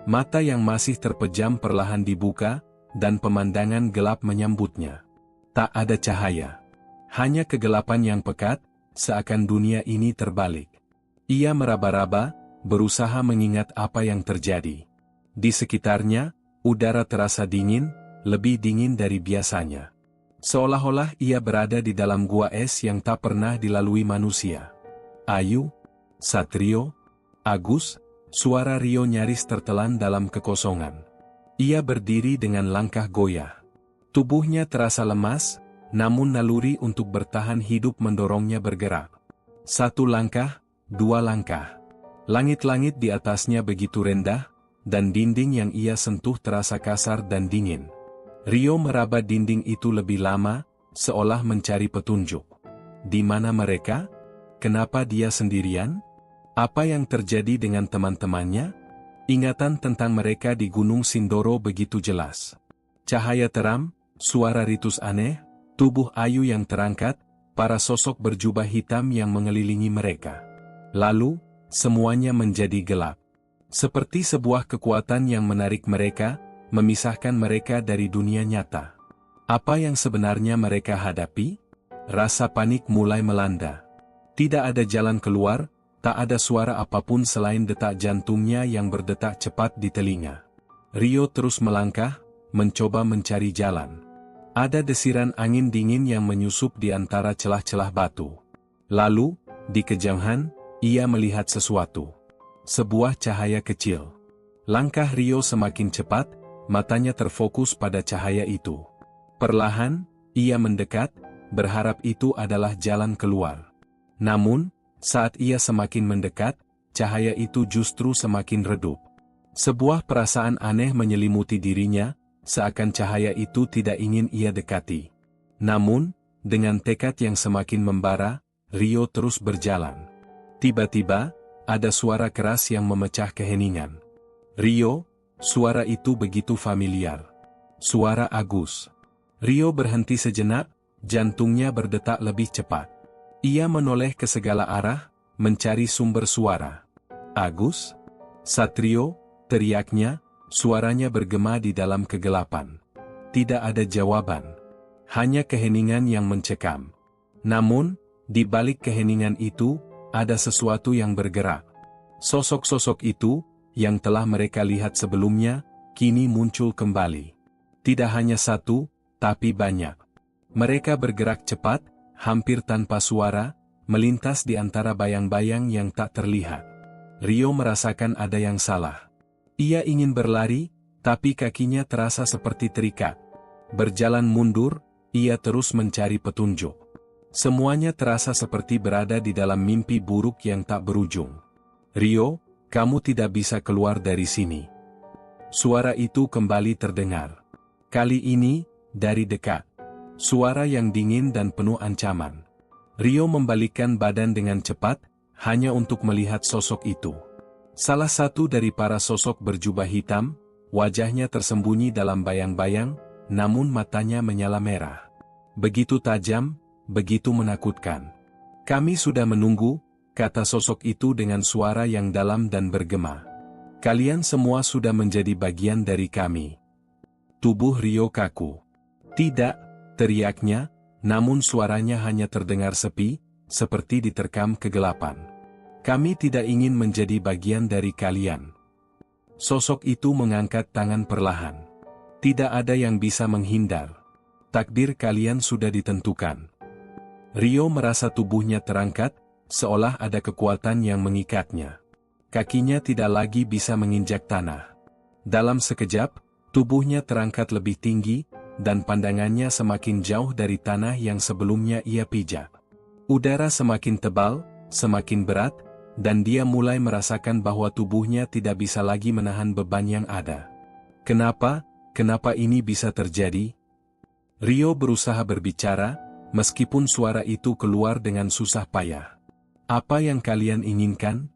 Mata yang masih terpejam perlahan dibuka, dan pemandangan gelap menyambutnya. Tak ada cahaya. Hanya kegelapan yang pekat, seakan dunia ini terbalik. Ia meraba-raba, berusaha mengingat apa yang terjadi. Di sekitarnya, udara terasa dingin, lebih dingin dari biasanya. Seolah-olah ia berada di dalam gua es yang tak pernah dilalui manusia. Ayu, Satrio, Agus, suara Rio nyaris tertelan dalam kekosongan. Ia berdiri dengan langkah goyah. Tubuhnya terasa lemas, namun naluri untuk bertahan hidup mendorongnya bergerak. Satu langkah, dua langkah. Langit-langit di atasnya begitu rendah, dan dinding yang ia sentuh terasa kasar dan dingin. Rio meraba dinding itu lebih lama, seolah mencari petunjuk. Di mana mereka? Kenapa dia sendirian? Apa yang terjadi dengan teman-temannya? Ingatan tentang mereka di Gunung Sindoro begitu jelas. Cahaya teram, suara ritus aneh, tubuh Ayu yang terangkat, para sosok berjubah hitam yang mengelilingi mereka. Lalu, semuanya menjadi gelap. Seperti sebuah kekuatan yang menarik mereka, memisahkan mereka dari dunia nyata. Apa yang sebenarnya mereka hadapi? Rasa panik mulai melanda. Tidak ada jalan keluar, tak ada suara apapun selain detak jantungnya yang berdetak cepat di telinga. Rio terus melangkah, mencoba mencari jalan. Ada desiran angin dingin yang menyusup di antara celah-celah batu. Lalu, di kejauhan, ia melihat sesuatu. Sebuah cahaya kecil. Langkah Rio semakin cepat, matanya terfokus pada cahaya itu. Perlahan, ia mendekat, berharap itu adalah jalan keluar. Namun, saat ia semakin mendekat, cahaya itu justru semakin redup. Sebuah perasaan aneh menyelimuti dirinya, seakan cahaya itu tidak ingin ia dekati. Namun, dengan tekad yang semakin membara, Rio terus berjalan. Tiba-tiba, ada suara keras yang memecah keheningan. Rio, suara itu begitu familiar. Suara Agus. Rio berhenti sejenak, jantungnya berdetak lebih cepat. Ia menoleh ke segala arah, mencari sumber suara. Agus? Satrio, teriaknya, suaranya bergema di dalam kegelapan. Tidak ada jawaban. Hanya keheningan yang mencekam. Namun, di balik keheningan itu, ada sesuatu yang bergerak. Sosok-sosok itu, yang telah mereka lihat sebelumnya, kini muncul kembali. Tidak hanya satu, tapi banyak. Mereka bergerak cepat, hampir tanpa suara, melintas di antara bayang-bayang yang tak terlihat. Rio merasakan ada yang salah. Ia ingin berlari, tapi kakinya terasa seperti terikat. Berjalan mundur, ia terus mencari petunjuk. Semuanya terasa seperti berada di dalam mimpi buruk yang tak berujung. Rio, kamu tidak bisa keluar dari sini. Suara itu kembali terdengar. Kali ini, dari dekat. Suara yang dingin dan penuh ancaman. Rio membalikkan badan dengan cepat, hanya untuk melihat sosok itu. Salah satu dari para sosok berjubah hitam, wajahnya tersembunyi dalam bayang-bayang, namun matanya menyala merah. Begitu tajam, begitu menakutkan. Kami sudah menunggu, kata sosok itu dengan suara yang dalam dan bergema. Kalian semua sudah menjadi bagian dari kami. Tubuh Rio kaku. Tidak, teriaknya, namun suaranya hanya terdengar sepi, seperti diterkam kegelapan. Kami tidak ingin menjadi bagian dari kalian. Sosok itu mengangkat tangan perlahan. Tidak ada yang bisa menghindar. Takdir kalian sudah ditentukan. Rio merasa tubuhnya terangkat, seolah ada kekuatan yang mengikatnya. Kakinya tidak lagi bisa menginjak tanah. Dalam sekejap, tubuhnya terangkat lebih tinggi, dan pandangannya semakin jauh dari tanah yang sebelumnya ia pijak. Udara semakin tebal, semakin berat, dan dia mulai merasakan bahwa tubuhnya tidak bisa lagi menahan beban yang ada. Kenapa ini bisa terjadi? Rio berusaha berbicara, meskipun suara itu keluar dengan susah payah. Apa yang kalian inginkan?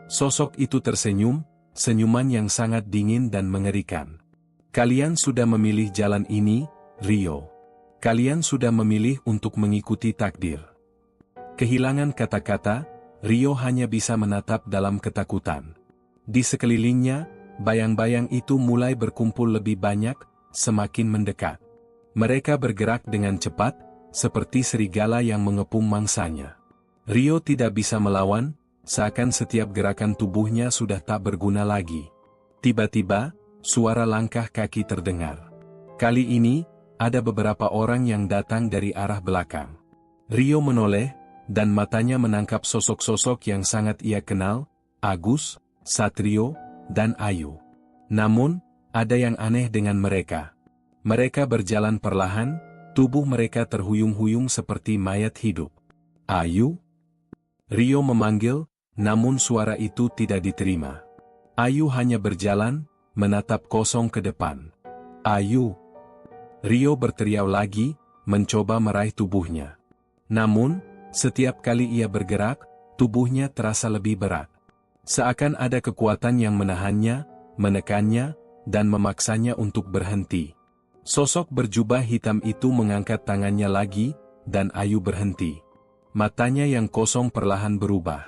Sosok itu tersenyum, senyuman yang sangat dingin dan mengerikan. Kalian sudah memilih jalan ini, Rio. Kalian sudah memilih untuk mengikuti takdir. Kehilangan kata-kata, Rio hanya bisa menatap dalam ketakutan. Di sekelilingnya, bayang-bayang itu mulai berkumpul lebih banyak, semakin mendekat. Mereka bergerak dengan cepat, seperti serigala yang mengepung mangsanya. Rio tidak bisa melawan, seakan setiap gerakan tubuhnya sudah tak berguna lagi. Tiba-tiba, suara langkah kaki terdengar. Kali ini, ada beberapa orang yang datang dari arah belakang. Rio menoleh, dan matanya menangkap sosok-sosok yang sangat ia kenal, Agus, Satrio, dan Ayu. Namun, ada yang aneh dengan mereka. Mereka berjalan perlahan, tubuh mereka terhuyung-huyung seperti mayat hidup. Ayu? Rio memanggil, namun suara itu tidak diterima. Ayu hanya berjalan, menatap kosong ke depan. Ayu! Rio berteriak lagi, mencoba meraih tubuhnya. Namun, setiap kali ia bergerak, tubuhnya terasa lebih berat. Seakan ada kekuatan yang menahannya, menekannya, dan memaksanya untuk berhenti. Sosok berjubah hitam itu mengangkat tangannya lagi, dan Ayu berhenti. Matanya yang kosong perlahan berubah.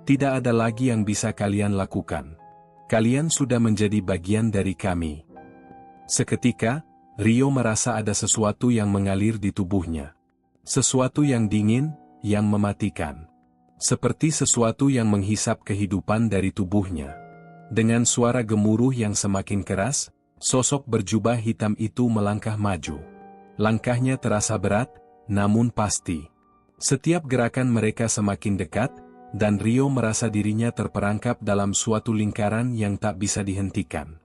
Tidak ada lagi yang bisa kalian lakukan. Kalian sudah menjadi bagian dari kami. Seketika, Rio merasa ada sesuatu yang mengalir di tubuhnya. Sesuatu yang dingin, yang mematikan. Seperti sesuatu yang menghisap kehidupan dari tubuhnya. Dengan suara gemuruh yang semakin keras, sosok berjubah hitam itu melangkah maju. Langkahnya terasa berat, namun pasti. Setiap gerakan mereka semakin dekat, dan Rio merasa dirinya terperangkap dalam suatu lingkaran yang tak bisa dihentikan.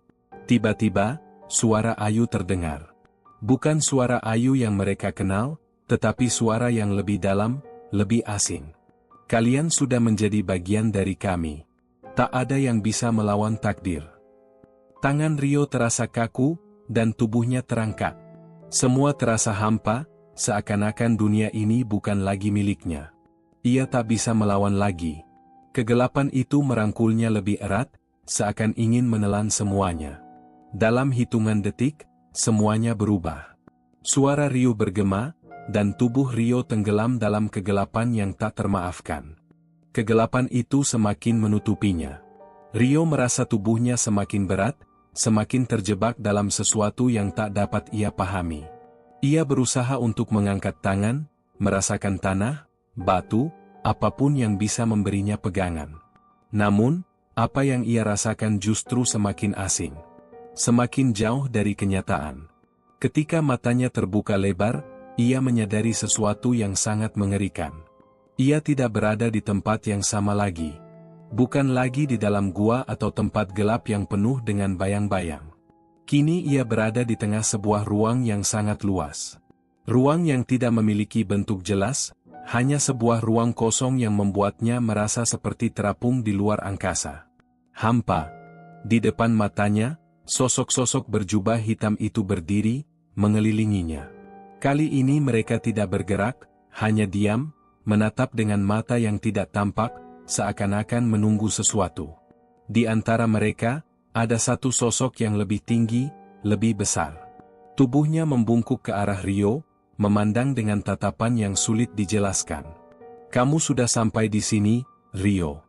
Tiba-tiba, suara Ayu terdengar. Bukan suara Ayu yang mereka kenal, tetapi suara yang lebih dalam, lebih asing. Kalian sudah menjadi bagian dari kami. Tak ada yang bisa melawan takdir. Tangan Rio terasa kaku, dan tubuhnya terangkat. Semua terasa hampa, seakan-akan dunia ini bukan lagi miliknya. Ia tak bisa melawan lagi. Kegelapan itu merangkulnya lebih erat, seakan ingin menelan semuanya. Dalam hitungan detik, semuanya berubah. Suara Rio bergema, dan tubuh Rio tenggelam dalam kegelapan yang tak termaafkan. Kegelapan itu semakin menutupinya. Rio merasa tubuhnya semakin berat, semakin terjebak dalam sesuatu yang tak dapat ia pahami. Ia berusaha untuk mengangkat tangan, merasakan tanah, batu, apapun yang bisa memberinya pegangan. Namun, apa yang ia rasakan justru semakin asing. Semakin jauh dari kenyataan. Ketika matanya terbuka lebar, ia menyadari sesuatu yang sangat mengerikan. Ia tidak berada di tempat yang sama lagi. Bukan lagi di dalam gua atau tempat gelap yang penuh dengan bayang-bayang. Kini ia berada di tengah sebuah ruang yang sangat luas. Ruang yang tidak memiliki bentuk jelas, hanya sebuah ruang kosong yang membuatnya merasa seperti terapung di luar angkasa. Hampa. Di depan matanya, sosok-sosok berjubah hitam itu berdiri, mengelilinginya. Kali ini mereka tidak bergerak, hanya diam, menatap dengan mata yang tidak tampak, seakan-akan menunggu sesuatu. Di antara mereka, ada satu sosok yang lebih tinggi, lebih besar. Tubuhnya membungkuk ke arah Rio, memandang dengan tatapan yang sulit dijelaskan. "Kamu sudah sampai di sini, Rio."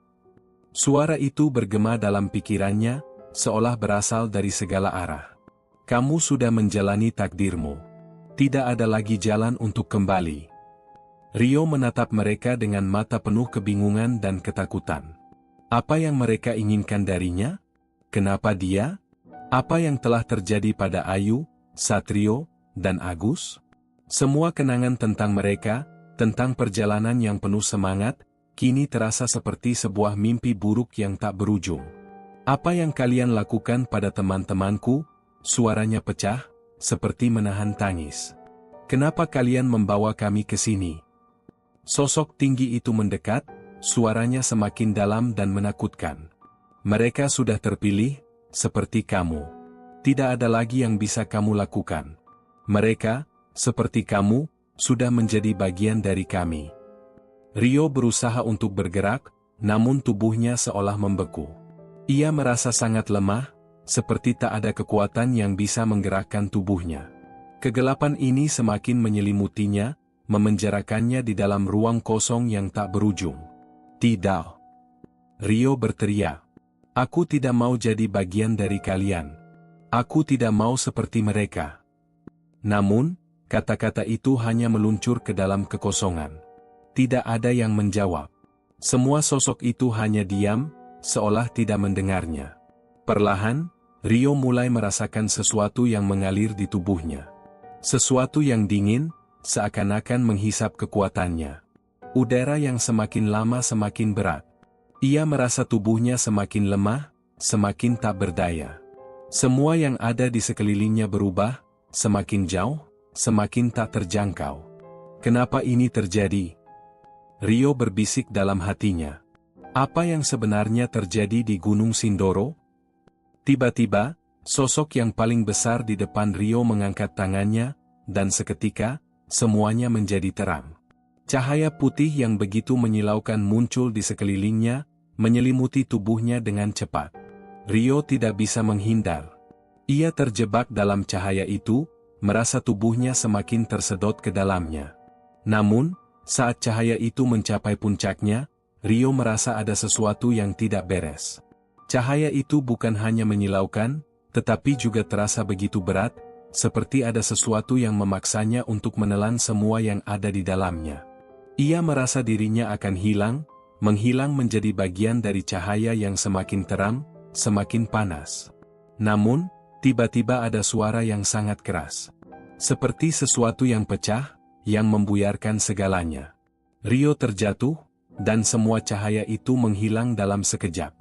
Suara itu bergema dalam pikirannya, seolah berasal dari segala arah. "Kamu sudah menjalani takdirmu. Tidak ada lagi jalan untuk kembali." Rio menatap mereka dengan mata penuh kebingungan dan ketakutan. Apa yang mereka inginkan darinya? Kenapa dia? Apa yang telah terjadi pada Ayu, Satrio, dan Agus? Semua kenangan tentang mereka, tentang perjalanan yang penuh semangat, kini terasa seperti sebuah mimpi buruk yang tak berujung. "Apa yang kalian lakukan pada teman-temanku?" Suaranya pecah, seperti menahan tangis. "Kenapa kalian membawa kami ke sini?" Sosok tinggi itu mendekat, suaranya semakin dalam dan menakutkan. "Mereka sudah terpilih, seperti kamu. Tidak ada lagi yang bisa kamu lakukan. Mereka, seperti kamu, sudah menjadi bagian dari kami." Rio berusaha untuk bergerak, namun tubuhnya seolah membeku. Ia merasa sangat lemah, seperti tak ada kekuatan yang bisa menggerakkan tubuhnya. Kegelapan ini semakin menyelimutinya, memenjarakannya di dalam ruang kosong yang tak berujung. "Tidak!" Rio berteriak. "Aku tidak mau jadi bagian dari kalian. Aku tidak mau seperti mereka." Namun, kata-kata itu hanya meluncur ke dalam kekosongan. Tidak ada yang menjawab. Semua sosok itu hanya diam, seolah tidak mendengarnya. Perlahan, Rio mulai merasakan sesuatu yang mengalir di tubuhnya. Sesuatu yang dingin, seakan-akan menghisap kekuatannya. Udara yang semakin lama semakin berat. Ia merasa tubuhnya semakin lemah, semakin tak berdaya. Semua yang ada di sekelilingnya berubah, semakin jauh, semakin tak terjangkau. "Kenapa ini terjadi?" Rio berbisik dalam hatinya. Apa yang sebenarnya terjadi di Gunung Sindoro? Tiba-tiba, sosok yang paling besar di depan Rio mengangkat tangannya, dan seketika, semuanya menjadi terang. Cahaya putih yang begitu menyilaukan muncul di sekelilingnya, menyelimuti tubuhnya dengan cepat. Rio tidak bisa menghindar. Ia terjebak dalam cahaya itu, merasa tubuhnya semakin tersedot ke dalamnya. Namun, saat cahaya itu mencapai puncaknya, Rio merasa ada sesuatu yang tidak beres. Cahaya itu bukan hanya menyilaukan, tetapi juga terasa begitu berat, seperti ada sesuatu yang memaksanya untuk menelan semua yang ada di dalamnya. Ia merasa dirinya akan hilang, menghilang menjadi bagian dari cahaya yang semakin terang, semakin panas. Namun, tiba-tiba ada suara yang sangat keras. Seperti sesuatu yang pecah, yang membuyarkan segalanya. Rio terjatuh, dan semua cahaya itu menghilang dalam sekejap.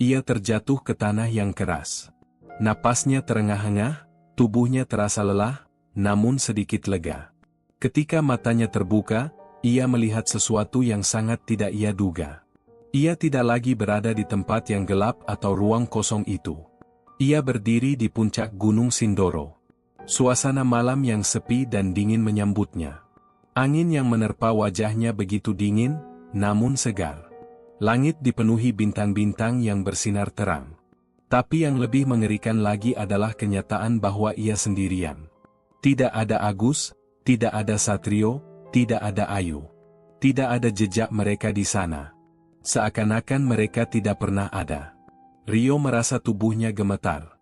Ia terjatuh ke tanah yang keras. Napasnya terengah-engah, tubuhnya terasa lelah, namun sedikit lega. Ketika matanya terbuka, ia melihat sesuatu yang sangat tidak ia duga. Ia tidak lagi berada di tempat yang gelap atau ruang kosong itu. Ia berdiri di puncak Gunung Sindoro. Suasana malam yang sepi dan dingin menyambutnya. Angin yang menerpa wajahnya begitu dingin, namun segar. Langit dipenuhi bintang-bintang yang bersinar terang. Tapi yang lebih mengerikan lagi adalah kenyataan bahwa ia sendirian. Tidak ada Agus, tidak ada Satrio, tidak ada Ayu. Tidak ada jejak mereka di sana. Seakan-akan mereka tidak pernah ada. Rio merasa tubuhnya gemetar.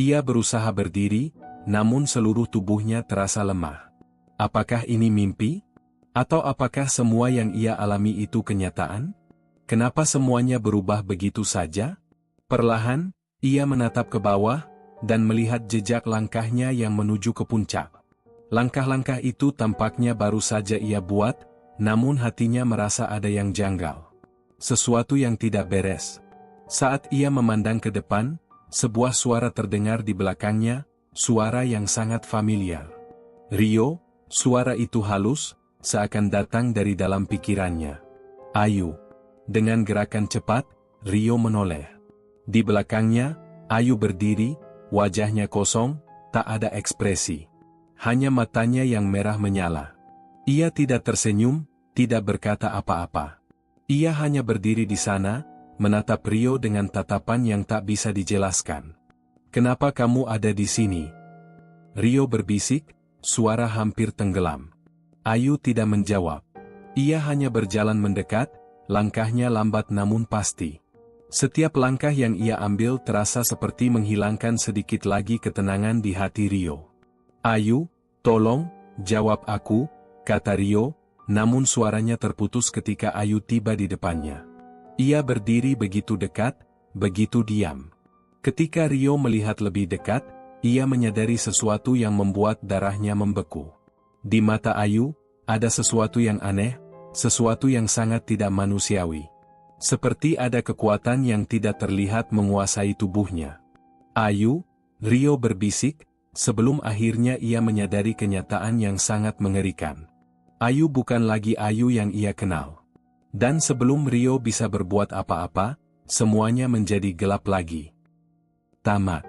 Ia berusaha berdiri, namun seluruh tubuhnya terasa lemah. Apakah ini mimpi? Atau apakah semua yang ia alami itu kenyataan? Kenapa semuanya berubah begitu saja? Perlahan, ia menatap ke bawah, dan melihat jejak langkahnya yang menuju ke puncak. Langkah-langkah itu tampaknya baru saja ia buat, namun hatinya merasa ada yang janggal. Sesuatu yang tidak beres. Saat ia memandang ke depan, sebuah suara terdengar di belakangnya, suara yang sangat familiar. Rio, suara itu halus, seakan datang dari dalam pikirannya. Ayu. Dengan gerakan cepat, Rio menoleh. Di belakangnya, Ayu berdiri, wajahnya kosong, tak ada ekspresi. Hanya matanya yang merah menyala. Ia tidak tersenyum, tidak berkata apa-apa. Ia hanya berdiri di sana, menatap Rio dengan tatapan yang tak bisa dijelaskan. "Kenapa kamu ada di sini?" Rio berbisik, suara hampir tenggelam. Ayu tidak menjawab. Ia hanya berjalan mendekat, langkahnya lambat namun pasti. Setiap langkah yang ia ambil terasa seperti menghilangkan sedikit lagi ketenangan di hati Rio. "Ayu, tolong, jawab aku," kata Rio, namun suaranya terputus ketika Ayu tiba di depannya. Ia berdiri begitu dekat, begitu diam. Ketika Rio melihat lebih dekat, ia menyadari sesuatu yang membuat darahnya membeku. Di mata Ayu, ada sesuatu yang aneh, sesuatu yang sangat tidak manusiawi. Seperti ada kekuatan yang tidak terlihat menguasai tubuhnya. "Ayu," Rio berbisik, sebelum akhirnya ia menyadari kenyataan yang sangat mengerikan. Ayu bukan lagi Ayu yang ia kenal. Dan sebelum Rio bisa berbuat apa-apa, semuanya menjadi gelap lagi. Tamat.